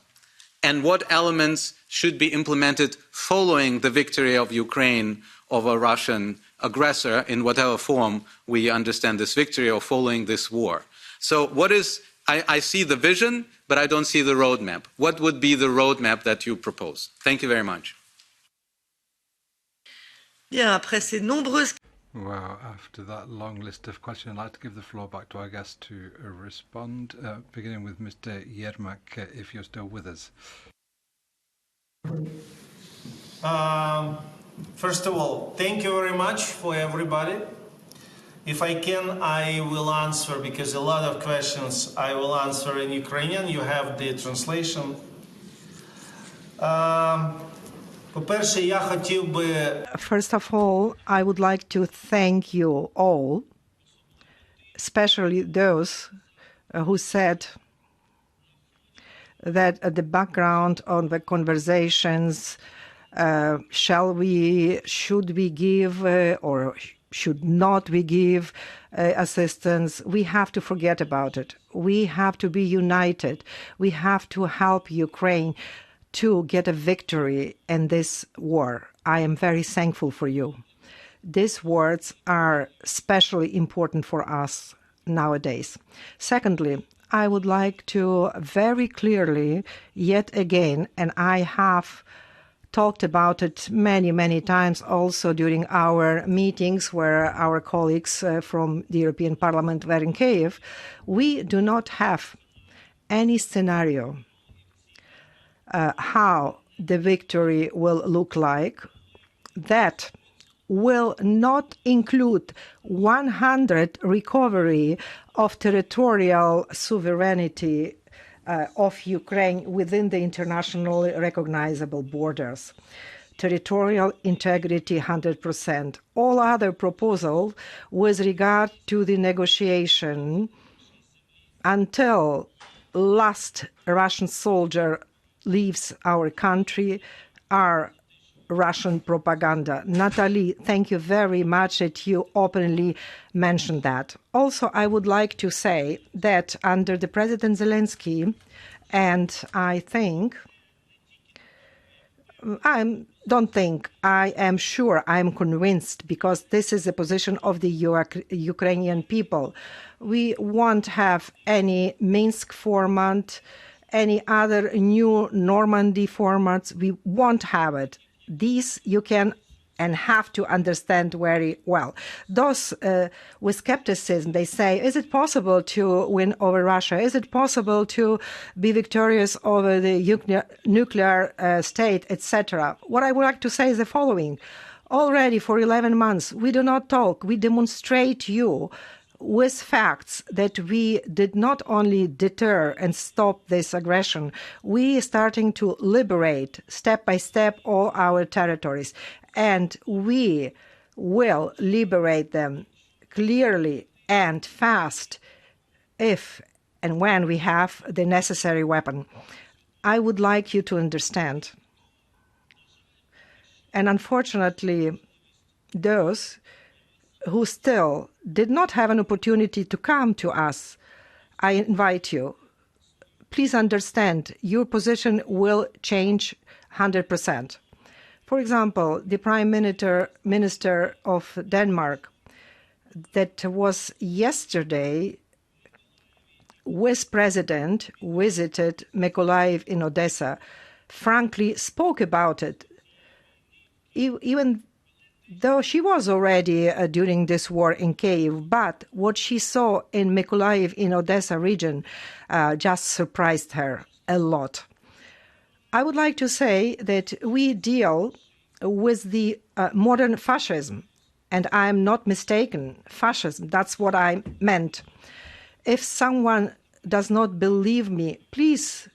And what elements should be implemented following the victory of Ukraine over a Russian aggressor in whatever form we understand this victory, or following this war? So what is, I see the vision, but I don't see the roadmap. What would be the roadmap that you propose? Thank you very much. Bien, après ces nombreuses... Well, after that long list of questions, I'd like to give the floor back to our guest to respond, beginning with Mr. Yermak, if you're still with us. First of all, thank you very much for everybody. If I can, I will answer, because a lot of questions I will answer in Ukrainian. You have the translation. First of all, I would like to thank you all, especially those who said that at the background of the conversations, should we give or should not we give assistance? We have to forget about it. We have to be united. We have to help Ukraine to get a victory in this war. I am very thankful for you. These words are especially important for us nowadays. Secondly, I would like to very clearly, yet again, and I have talked about it many, many times also during our meetings where our colleagues from the European Parliament were in Kyiv, we do not have any scenario how the victory will look like that will not include 100% recovery of territorial sovereignty of Ukraine within the internationally recognizable borders. Territorial integrity 100%. All other proposals with regard to the negotiation until last Russian soldier leaves our country are Russian propaganda. Natalie, thank you very much that you openly mentioned that. Also, I would like to say that under the President Zelensky, and I am sure, I am convinced, because this is the position of the Ukrainian people. We won't have any Minsk format, any other new Normandy formats. We won't have it. These you can and have to understand very well. Those with skepticism, they say, is it possible to win over Russia? Is it possible to be victorious over the nuclear state, etc.? What I would like to say is the following. Already for 11 months, we do not talk, we demonstrate you with facts that we did not only deter and stop this aggression, we are starting to liberate step by step all our territories. And we will liberate them clearly and fast if and when we have the necessary weapon. I would like you to understand. And unfortunately, those who still did not have an opportunity to come to us, I invite you, please understand your position will change 100%. For example, the Prime Minister of Denmark that was yesterday with President visited Mykolaiv in Odessa, frankly spoke about it, even though she was already during this war in Kyiv, but what she saw in Mykolaiv in Odessa region just surprised her a lot. I would like to say that we deal with the modern fascism, and I am not mistaken, fascism, that's what I meant. If someone does not believe me, please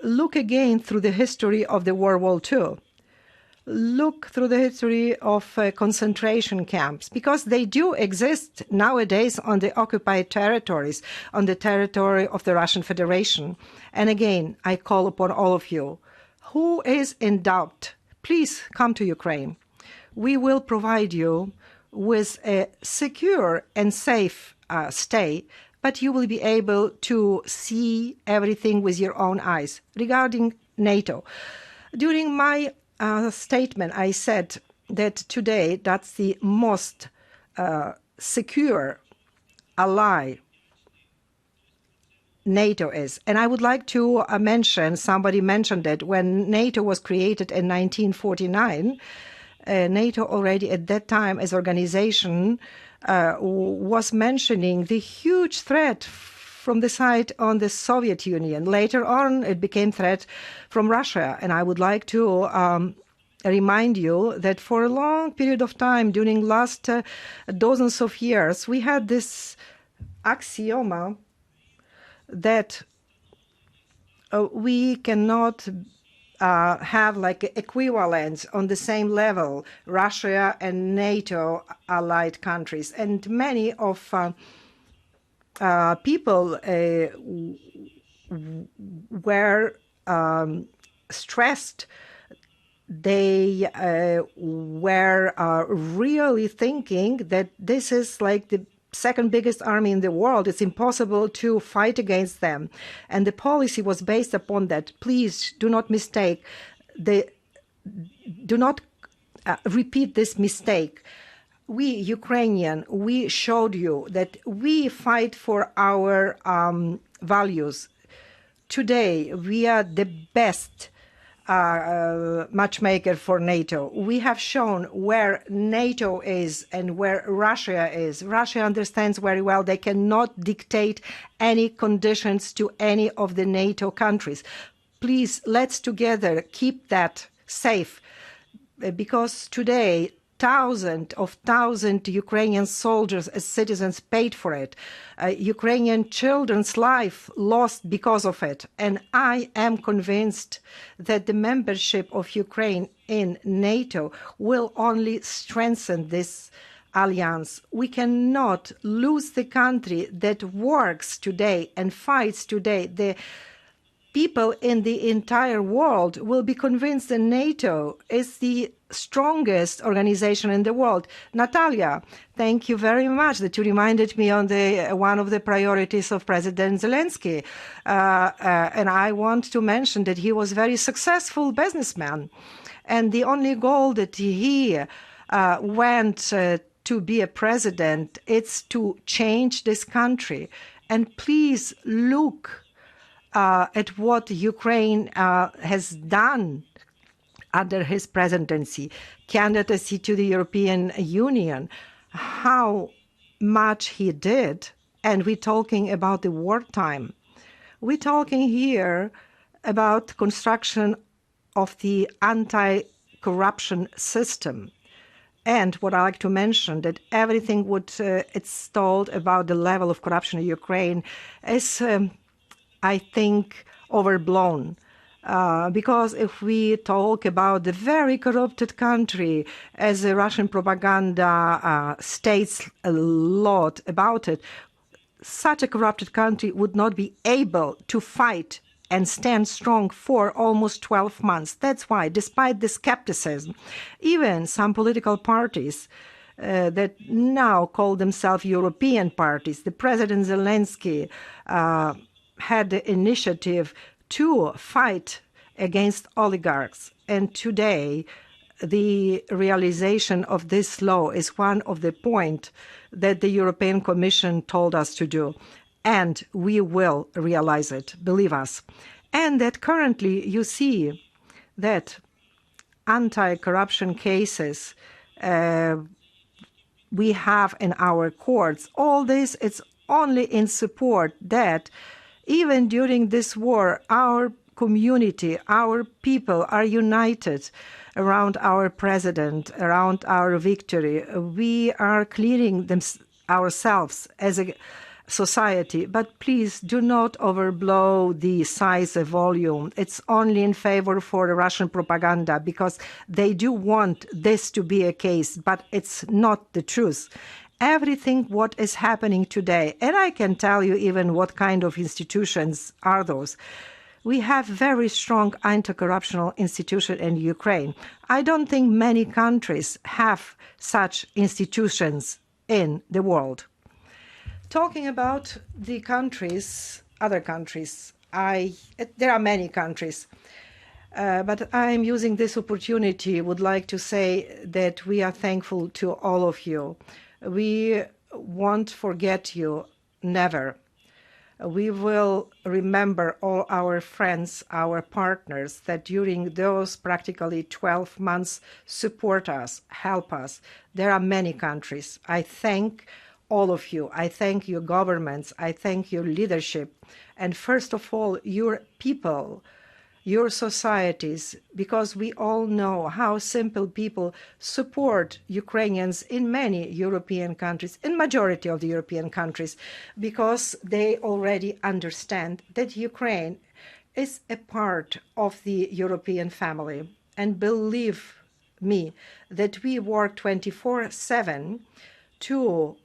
look again through the history of the World War II. Look through the history of concentration camps, because they do exist nowadays on the occupied territories, on the territory of the Russian Federation. And again, I call upon all of you, who is in doubt, please come to Ukraine. We will provide you with a secure and safe stay, but you will be able to see everything with your own eyes. Regarding NATO, during my statement, I said that today that's the most secure ally NATO is. And I would like to mention, somebody mentioned it, when NATO was created in 1949, NATO already at that time as organization was mentioning the huge threat from the side on the Soviet Union. Later on, it became threat from Russia. And I would like to remind you that for a long period of time, during last dozens of years, we had this axioma that we cannot have like equivalents on the same level, Russia and NATO allied countries. And many of people were stressed. They were really thinking that this is like the second biggest army in the world. It's impossible to fight against them. And the policy was based upon that. Please do not mistake. Do not repeat this mistake. We, Ukrainian, we showed you that we fight for our values. Today, we are the best matchmaker for NATO. We have shown where NATO is and where Russia is. Russia understands very well they cannot dictate any conditions to any of the NATO countries. Please, let's together keep that safe, because today thousands Ukrainian soldiers as citizens paid for it. Ukrainian children's life lost because of it. And I am convinced that the membership of Ukraine in NATO will only strengthen this alliance. We cannot lose the country that works today and fights today. The people in the entire world will be convinced that NATO is the strongest organization in the world. Natalia, thank you very much that you reminded me on one of the priorities of President Zelensky. And I want to mention that he was a very successful businessman. And the only goal that he went to be a president, it's to change this country. And please look at what Ukraine has done under his presidency, candidacy to the European Union, how much he did. And we're talking about the wartime. We're talking here about construction of the anti-corruption system. And what I like to mention, that everything it's told about the level of corruption in Ukraine is, I think, overblown. Because if we talk about the very corrupted country, as the Russian propaganda states a lot about it, such a corrupted country would not be able to fight and stand strong for almost 12 months. That's why, despite the skepticism, even some political parties that now call themselves European parties, the President Zelensky had the initiative to fight against oligarchs. And today, the realization of this law is one of the points that the European Commission told us to do. And we will realize it, believe us. And that currently you see that anti-corruption cases we have in our courts. All this, it's only in support that even during this war, our community, our people are united around our president, around our victory. We are clearing ourselves as a society, but please do not overblow the size and volume. It's only in favor for the Russian propaganda because they do want this to be a case, but it's not the truth. Everything what is happening today, and I can tell you even what kind of institutions are those. We have very strong anti-corruption institutions in Ukraine. I don't think many countries have such institutions in the world. Talking about the countries, other countries, there are many countries, but I'm using this opportunity, would like to say that we are thankful to all of you. We won't forget you, never. We will remember all our friends, our partners that during those practically 12 months support us, help us. There are many countries. I thank all of you. I thank your governments. I thank your leadership. And first of all, your people, your societies, because we all know how simple people support Ukrainians in many European countries, in majority of the European countries, because they already understand that Ukraine is a part of the European family. And believe me, that we work 24/7 to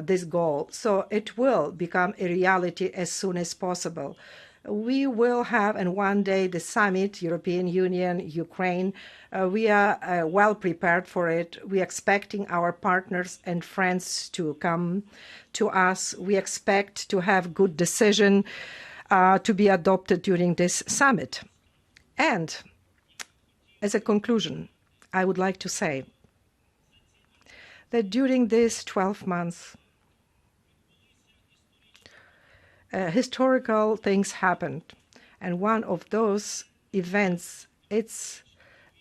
this goal, so it will become a reality as soon as possible. We will have, and one day, the summit, European Union, Ukraine. We are well prepared for it. We are expecting our partners and friends to come to us. We expect to have good decision to be adopted during this summit. And as a conclusion, I would like to say that during these 12 months, historical things happened. And one of those events, it's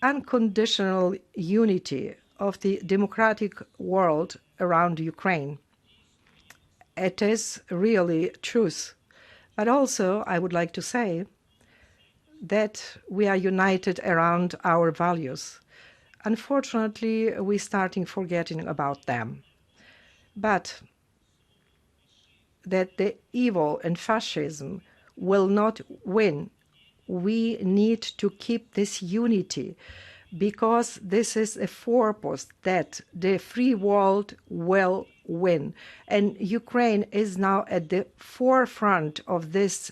unconditional unity of the democratic world around Ukraine. It is really truth. But also, I would like to say that we are united around our values. Unfortunately, we're starting forgetting about them. But that the evil and fascism will not win. We need to keep this unity because this is a purpose that the free world will win. And Ukraine is now at the forefront of this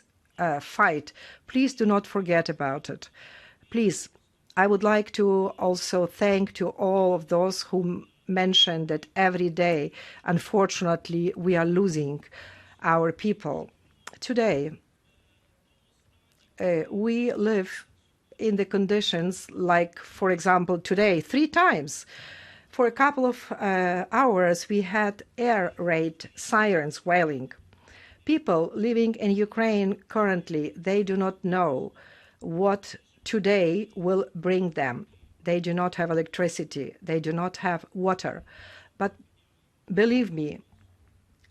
fight. Please do not forget about it. Please, I would like to also thank to all of those who mentioned that every day, unfortunately, we are losing our people. Today, we live in the conditions like, for example, today, 3 times. For a couple of hours, we had air raid sirens wailing. People living in Ukraine currently, they do not know what today will bring them. They do not have electricity. They do not have water. But believe me,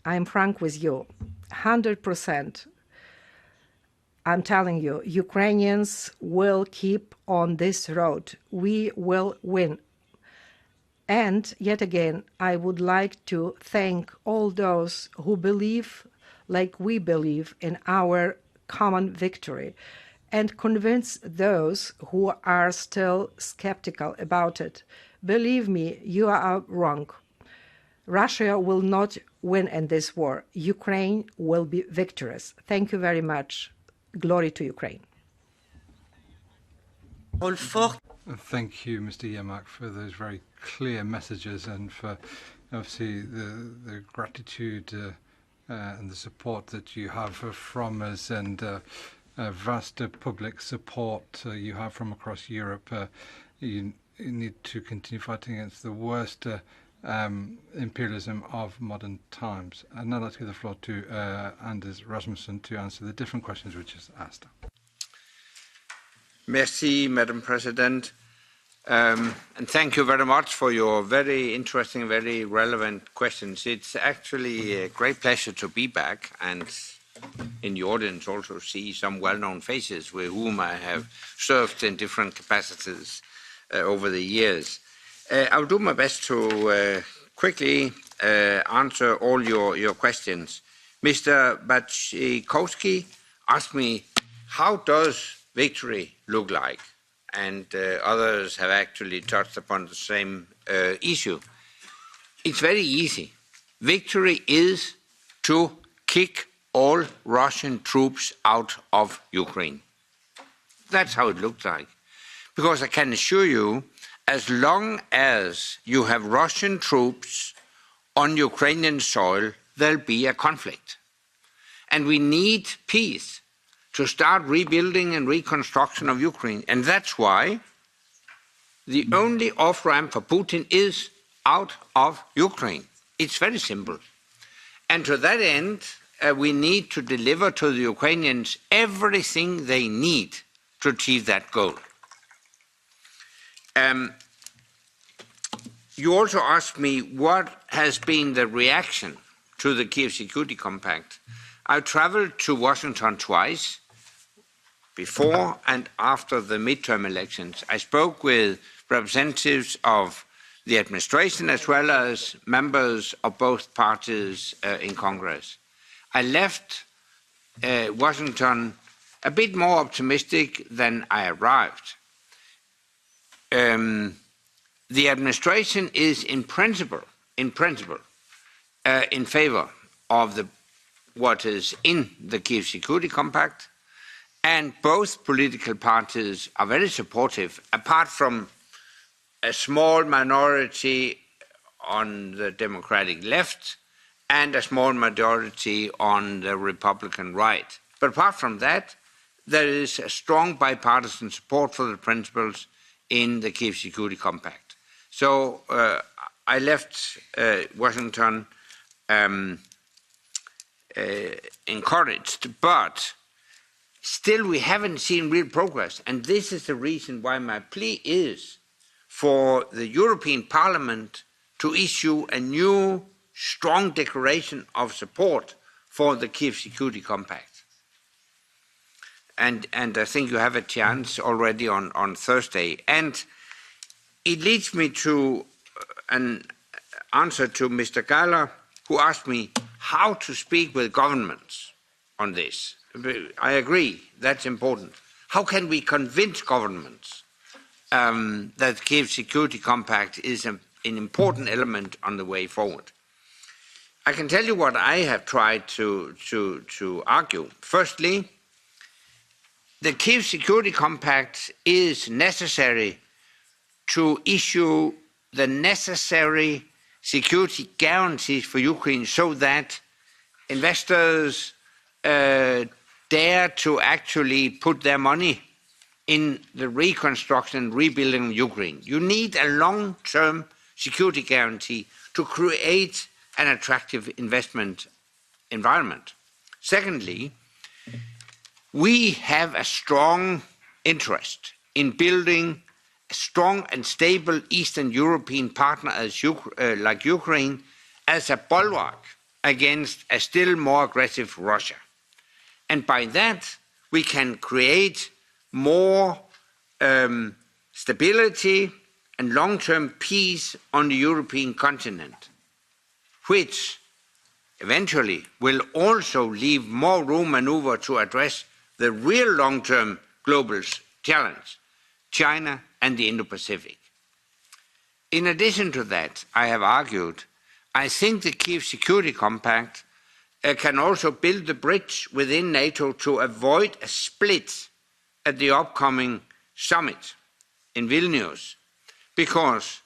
I'm frank with you, 100%. I'm telling you, Ukrainians will keep on this road. We will win. And yet again, I would like to thank all those who believe, like we believe, in our common victory, and convince those who are still skeptical about it. Believe me, you are wrong. Russia will not win in this war. Ukraine will be victorious. Thank you very much. Glory to Ukraine. Thank you, Mr. Yermak, for those very clear messages and for obviously the gratitude and the support that you have from us and vast public support you have from across Europe. You need to continue fighting against the worst imperialism of modern times. And now let's give the floor to Anders Rasmussen to answer the different questions which is asked. Merci, Madam President. And thank you very much for your very interesting, very relevant questions. It's actually a great pleasure to be back and in the audience also see some well-known faces with whom I have served in different capacities over the years. I'll do my best to quickly answer all your questions. Mr. Bachikowski asked me, how does victory look like? And others have actually touched upon the same issue. It's very easy. Victory is to kick all Russian troops out of Ukraine. That's how it looks like. Because I can assure you, as long as you have Russian troops on Ukrainian soil, there'll be a conflict. And we need peace to start rebuilding and reconstruction of Ukraine. And that's why the only off-ramp for Putin is out of Ukraine. It's very simple. And to that end, we need to deliver to the Ukrainians everything they need to achieve that goal. You also asked me what has been the reaction to the Kyiv Security Compact. I traveled to Washington twice, before and after the midterm elections. I spoke with representatives of the administration as well as members of both parties in Congress. I left Washington a bit more optimistic than I arrived. The administration is in principle, in favor of what is in the Kyiv Security Compact, and both political parties are very supportive, apart from a small minority on the Democratic left and a small majority on the Republican right. But apart from that, there is a strong bipartisan support for the principles in the Kyiv Security Compact. So I left Washington encouraged, but still we haven't seen real progress. And this is the reason why my plea is for the European Parliament to issue a new strong declaration of support for the Kyiv Security Compact. And I think you have a chance already on Thursday. And it leads me to an answer to Mr. Gahler, who asked me how to speak with governments on this. I agree, that's important. How can we convince governments that the Kyiv Security Compact is an important element on the way forward? I can tell you what I have tried to argue. Firstly, the Kyiv Security Compact is necessary to issue the necessary security guarantees for Ukraine so that investors dare to actually put their money in the reconstruction and rebuilding of Ukraine. You need a long-term security guarantee to create an attractive investment environment. Secondly, we have a strong interest in building a strong and stable Eastern European partner like Ukraine as a bulwark against a still more aggressive Russia. And by that, we can create more stability and long-term peace on the European continent, which eventually will also leave more room for maneuver to address the real long-term global challenge, China and the Indo-Pacific. In addition to that, I have argued, I think the Kyiv Security Compact can also build the bridge within NATO to avoid a split at the upcoming summit in Vilnius, because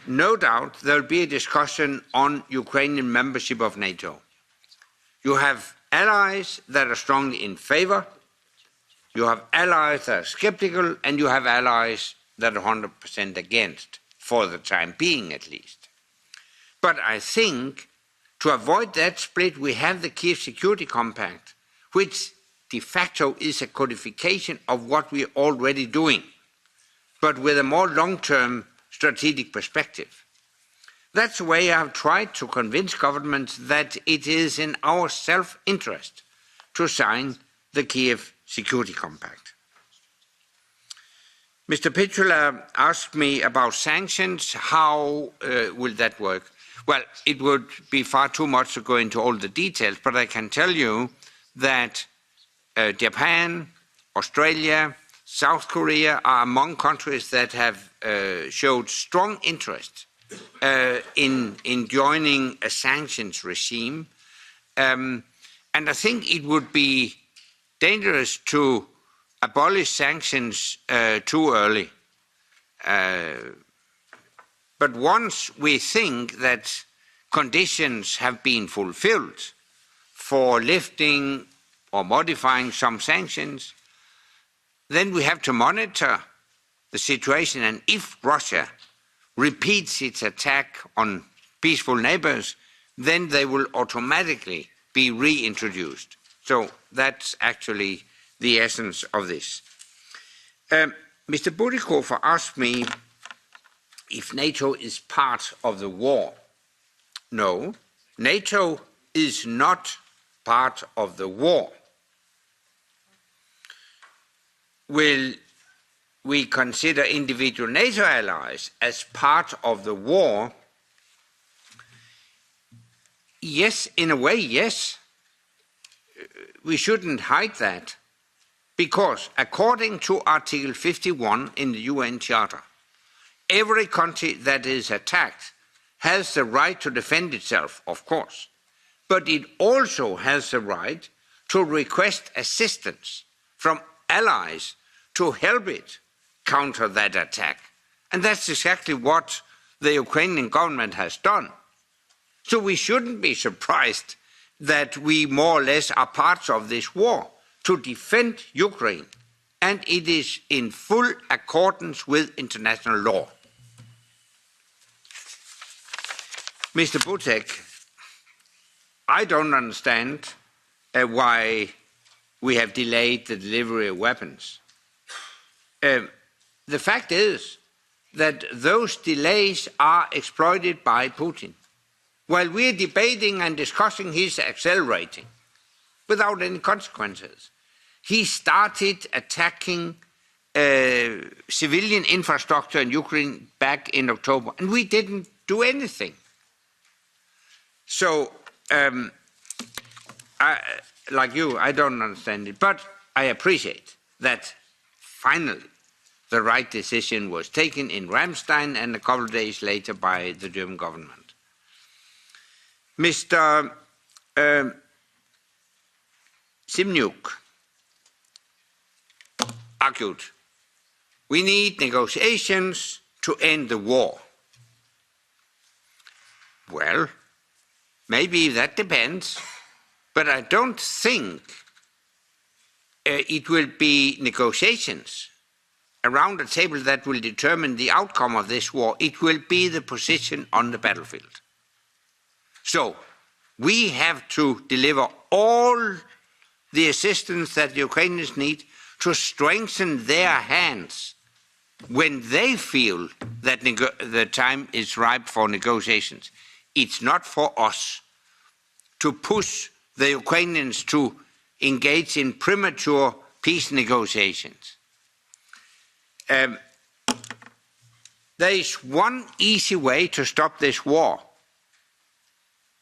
no doubt there will be a discussion on Ukrainian membership of NATO. You have allies that are strongly in favor, you have allies that are skeptical, and you have allies that are 100% against, for the time being at least. But I think to avoid that split, we have the Kyiv Security Compact, which de facto is a codification of what we are already doing, but with a more long-term strategic perspective. That's the way I have tried to convince governments that it is in our self-interest to sign the Kyiv Security Compact. Mr. Pittula asked me about sanctions. How will that work? Well, it would be far too much to go into all the details, but I can tell you that Japan, Australia, South Korea are among countries that have showed strong interest in joining a sanctions regime. And I think it would be dangerous to abolish sanctions too early. But once we think that conditions have been fulfilled for lifting or modifying some sanctions, then we have to monitor the situation. And if Russia repeats its attack on peaceful neighbors, then they will automatically be reintroduced. So that's actually the essence of this. Mr. Butikofer asked me if NATO is part of the war. No, NATO is not part of the war. Will we consider individual NATO allies as part of the war? Yes, in a way, yes. We shouldn't hide that, because according to Article 51 in the UN Charter, every country that is attacked has the right to defend itself, of course, but it also has the right to request assistance from allies to help it counter that attack. And that's exactly what the Ukrainian government has done. So we shouldn't be surprised that we more or less are parts of this war to defend Ukraine, and it is in full accordance with international law. Mr. Butek, I don't understand why we have delayed the delivery of weapons. The fact is that those delays are exploited by Putin. While we're debating and discussing his accelerating without any consequences, he started attacking civilian infrastructure in Ukraine back in October, and we didn't do anything. So, like you, I don't understand it, but I appreciate that finally the right decision was taken in Ramstein and a couple of days later by the German government. Mr. Simniuk argued, we need negotiations to end the war. Well, maybe that depends, but I don't think it will be negotiations around a table that will determine the outcome of this war. It will be the position on the battlefield. So, we have to deliver all the assistance that the Ukrainians need to strengthen their hands when they feel that the time is ripe for negotiations. It's not for us to push the Ukrainians to engage in premature peace negotiations. There is one easy way to stop this war.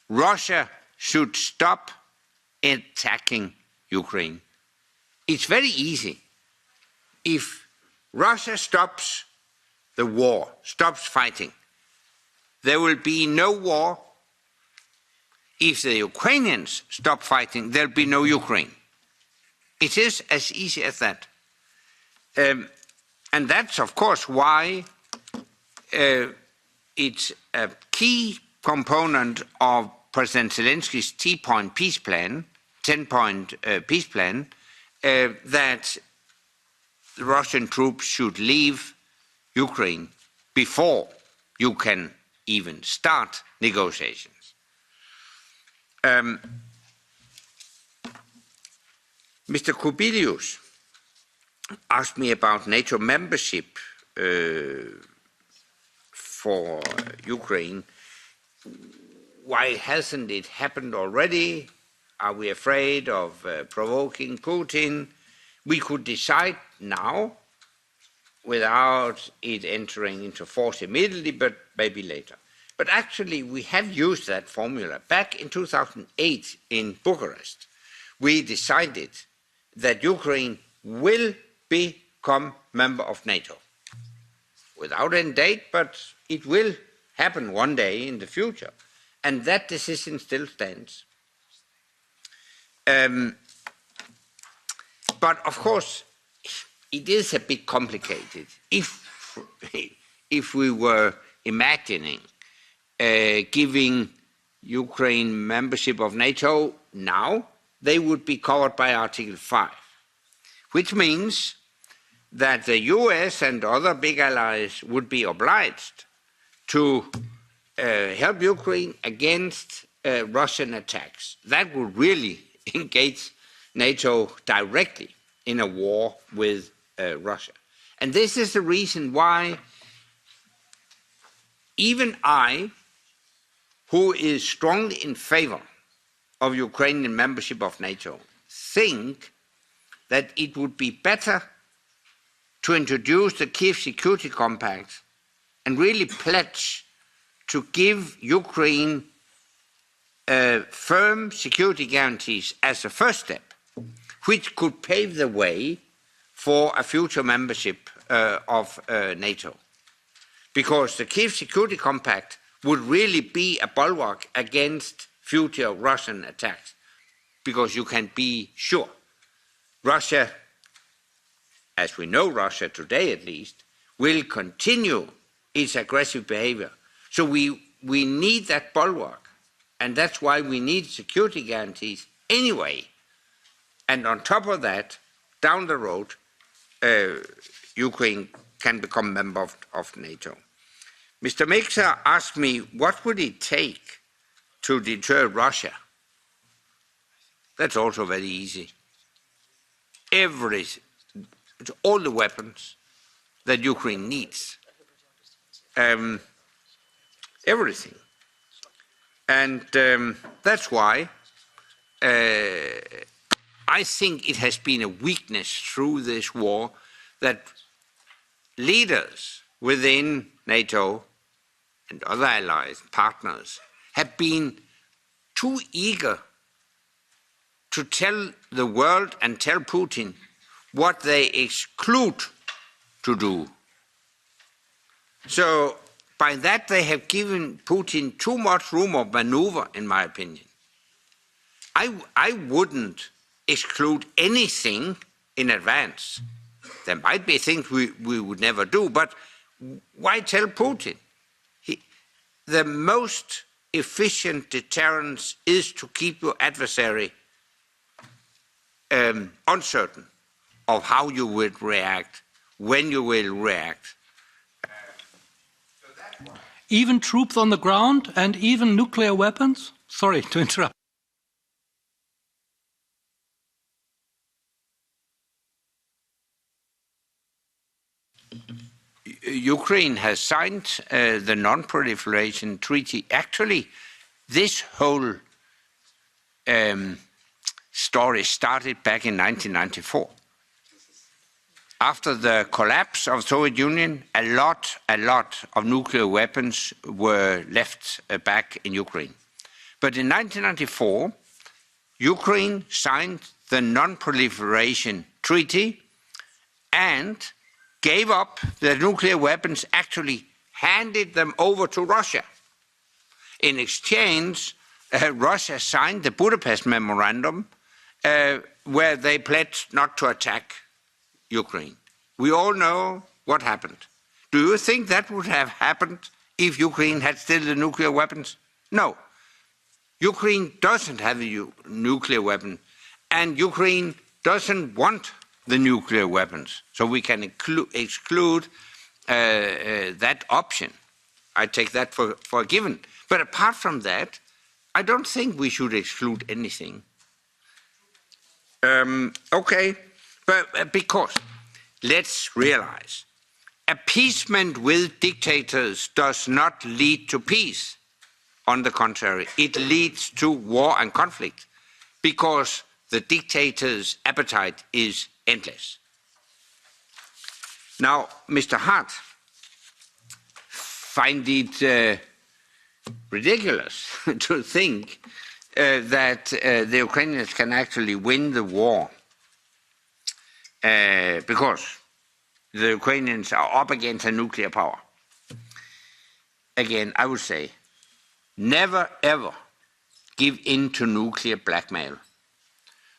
Russia should stop attacking Ukraine. It's very easy. If Russia stops the war, stops fighting, there will be no war. If the Ukrainians stop fighting, there'll be no Ukraine. It is as easy as that. And that's, of course, why it's a key component of President Zelensky's 10-point peace plan, that the Russian troops should leave Ukraine before you can even start negotiations. Mr. Kubilius asked me about NATO membership for Ukraine. Why hasn't it happened already? Are we afraid of provoking Putin? We could decide now without it entering into force immediately, but maybe later. But actually, we have used that formula. Back in 2008 in Bucharest, we decided that Ukraine will become member of NATO. Without any date, but it will happen one day in the future. And that decision still stands. But of course, it is a bit complicated. If we were imagining giving Ukraine membership of NATO now, they would be covered by Article 5, which means that the US and other big allies would be obliged to help Ukraine against Russian attacks. That would really engage NATO directly in a war with Russia. And this is the reason why even I, who is strongly in favor of Ukrainian membership of NATO, think that it would be better to introduce the Kyiv Security Compact and really pledge to give Ukraine firm security guarantees as a first step, which could pave the way for a future membership of NATO. Because the Kyiv Security Compact would really be a bulwark against future Russian attacks, because you can be sure Russia, as we know Russia today at least, will continue its aggressive behavior. So we need that bulwark, and that's why we need security guarantees anyway. And on top of that, down the road, Ukraine can become a member of NATO. Mr. Mixer asked me, what would it take to deter Russia? That's also very easy. All the weapons that Ukraine needs. Everything. And that's why I think it has been a weakness through this war that leaders within NATO and other allies, partners, have been too eager to tell the world and tell Putin what they exclude to do. So by that they have given Putin too much room of maneuver, in my opinion. I wouldn't exclude anything in advance. There might be things we would never do, but why tell Putin? The most efficient deterrence is to keep your adversary uncertain of how you will react, when you will react. Even troops on the ground and even nuclear weapons? Sorry to interrupt. Ukraine has signed the non-proliferation treaty. Actually, this whole story started back in 1994. After the collapse of the Soviet Union, a lot of nuclear weapons were left back in Ukraine. But in 1994, Ukraine signed the non-proliferation treaty and gave up the nuclear weapons, actually handed them over to Russia. In exchange, Russia signed the Budapest Memorandum, where they pledged not to attack Ukraine. We all know what happened. Do you think that would have happened if Ukraine had still the nuclear weapons? No. Ukraine doesn't have a nuclear weapon, and Ukraine doesn't want the nuclear weapons. So we can exclude that option. I take that for a given. But apart from that, I don't think we should exclude anything. Okay, but because let's realize, appeasement with dictators does not lead to peace. On the contrary, it leads to war and conflict, because the dictator's appetite is endless. Now, Mr. Hart find it ridiculous to think that the Ukrainians can actually win the war because the Ukrainians are up against a nuclear power. Again, I would say, never ever give in to nuclear blackmail.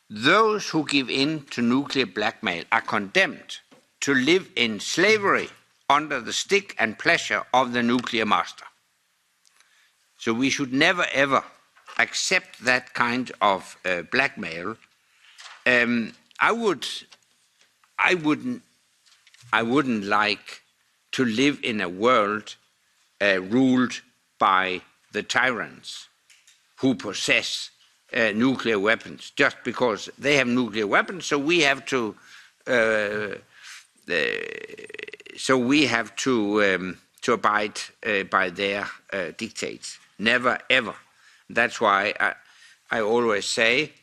Those who give in to nuclear blackmail are condemned to live in slavery under the stick and pleasure of the nuclear master. So we should never ever accept that kind of blackmail. I wouldn't like to live in a world ruled by the tyrants who possess nuclear weapons just because they have nuclear weapons. So we have to abide by their dictates. Never ever. That's why I always say,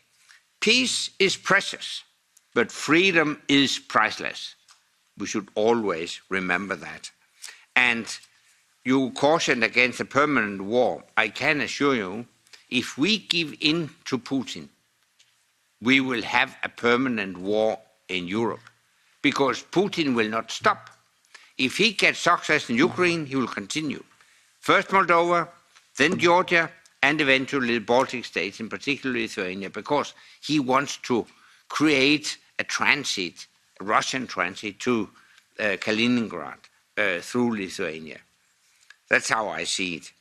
peace is precious, but freedom is priceless. We should always remember that. And you cautioned against a permanent war. I can assure you, if we give in to Putin, we will have a permanent war in Europe, because Putin will not stop. If he gets success in Ukraine, he will continue. First Moldova, then Georgia, and eventually the Baltic states, in particular Lithuania, because he wants to create a transit, a Russian transit to Kaliningrad through Lithuania. That's how I see it.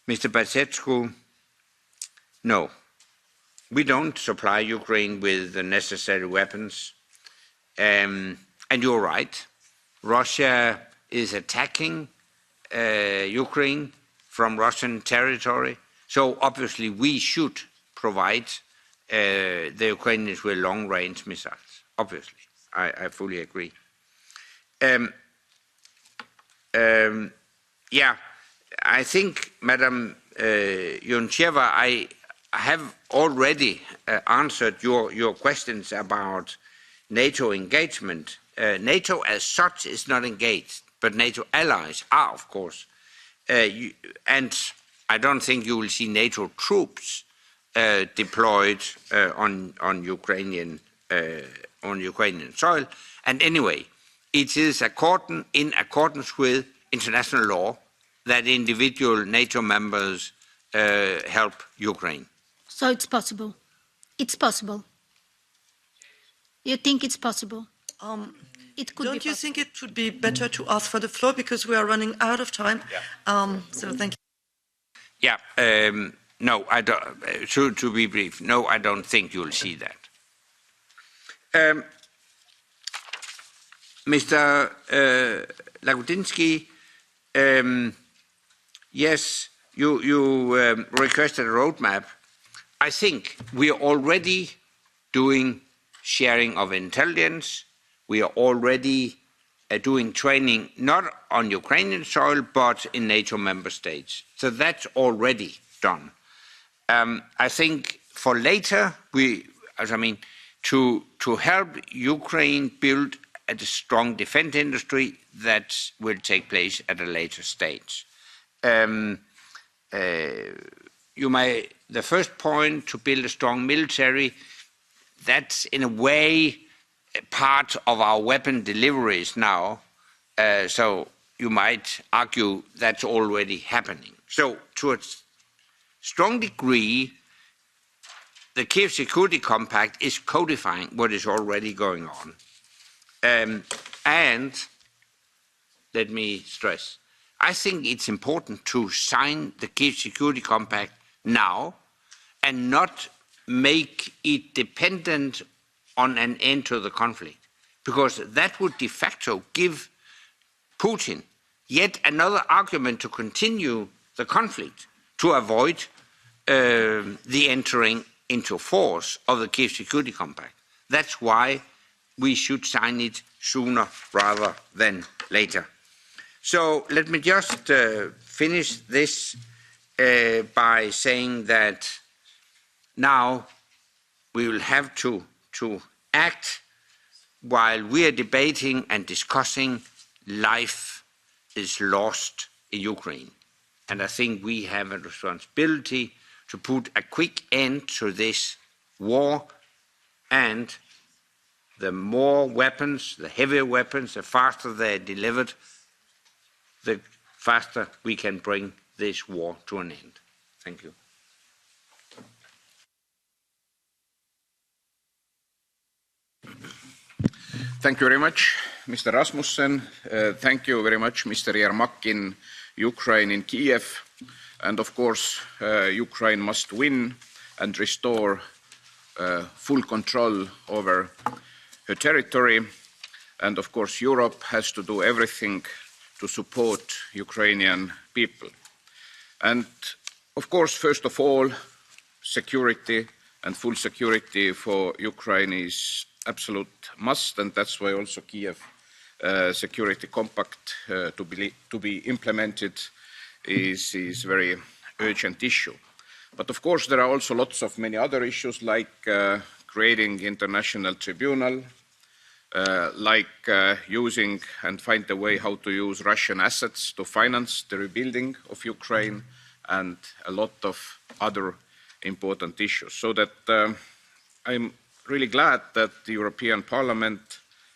Mr. Basescu, no. We don't supply Ukraine with the necessary weapons. And you're right. Russia is attacking Ukraine from Russian territory. So obviously we should provide the Ukrainians with long-range missiles. Obviously, I fully agree. Yeah, I think, Madam Yoncheva, I have already answered your questions about NATO engagement. NATO as such is not engaged, but NATO allies are, of course. And I don't think you will see NATO troops deployed on Ukrainian soil. And anyway, it is in accordance with international law that individual NATO members help Ukraine. So it's possible. It's possible. You think it's possible? It could Don't you think it would be better to ask for the floor because we are running out of time? Yeah. So thank you. Yeah. No, I don't. To be brief, no, I don't think you'll see that. Mr. Lagutinsky, yes, you requested a roadmap. I think we are already doing sharing of intelligence. We are already doing training not on Ukrainian soil, but in NATO member states. So that's already done. I think for later, to help Ukraine build a strong defense industry, that will take place at a later stage. The first point, to build a strong military, that's in a way part of our weapon deliveries now. So you might argue that's already happening. So to a strong degree, the Kyiv Security Compact is codifying what is already going on. And let me stress, I think it's important to sign the Kyiv Security Compact now and not make it dependent on an end to the conflict, because that would de facto give Putin yet another argument to continue the conflict, to avoid the entering into force of the Kyiv Security Compact. That's why we should sign it sooner rather than later. So let me just finish this by saying that now we will have to act while we are debating and discussing. Life is lost in Ukraine. And I think we have a responsibility to put a quick end to this war, and the more weapons, the heavier weapons, the faster they're delivered, the faster we can bring this war to an end. Thank you. Thank you very much, Mr. Rasmussen. Thank you very much, Mr. Yermak in Ukraine, in Kyiv. And of course, Ukraine must win and restore full control over her territory. And of course, Europe has to do everything to support Ukrainian people. And Of course, first of all, security and full security for Ukraine is absolute must, and that's why also Kyiv Security Compact to be implemented is a very urgent issue. But of course, there are also lots of many other issues like creating international tribunal, like using and find a way how to use Russian assets to finance the rebuilding of Ukraine, and a lot of other important issues. So that I'm really glad that the European Parliament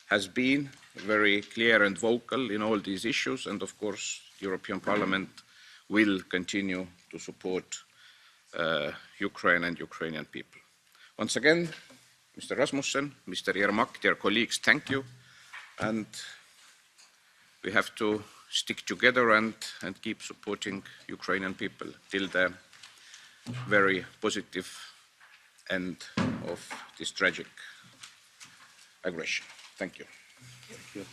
has been very clear and vocal in all these issues, and of course the European Parliament will continue to support Ukraine and Ukrainian people. Once again, Mr. Rasmussen, Mr. Yermak, dear colleagues, thank you, and we have to stick together and keep supporting Ukrainian people till the very positive end of this tragic aggression. Thank you. Thank you.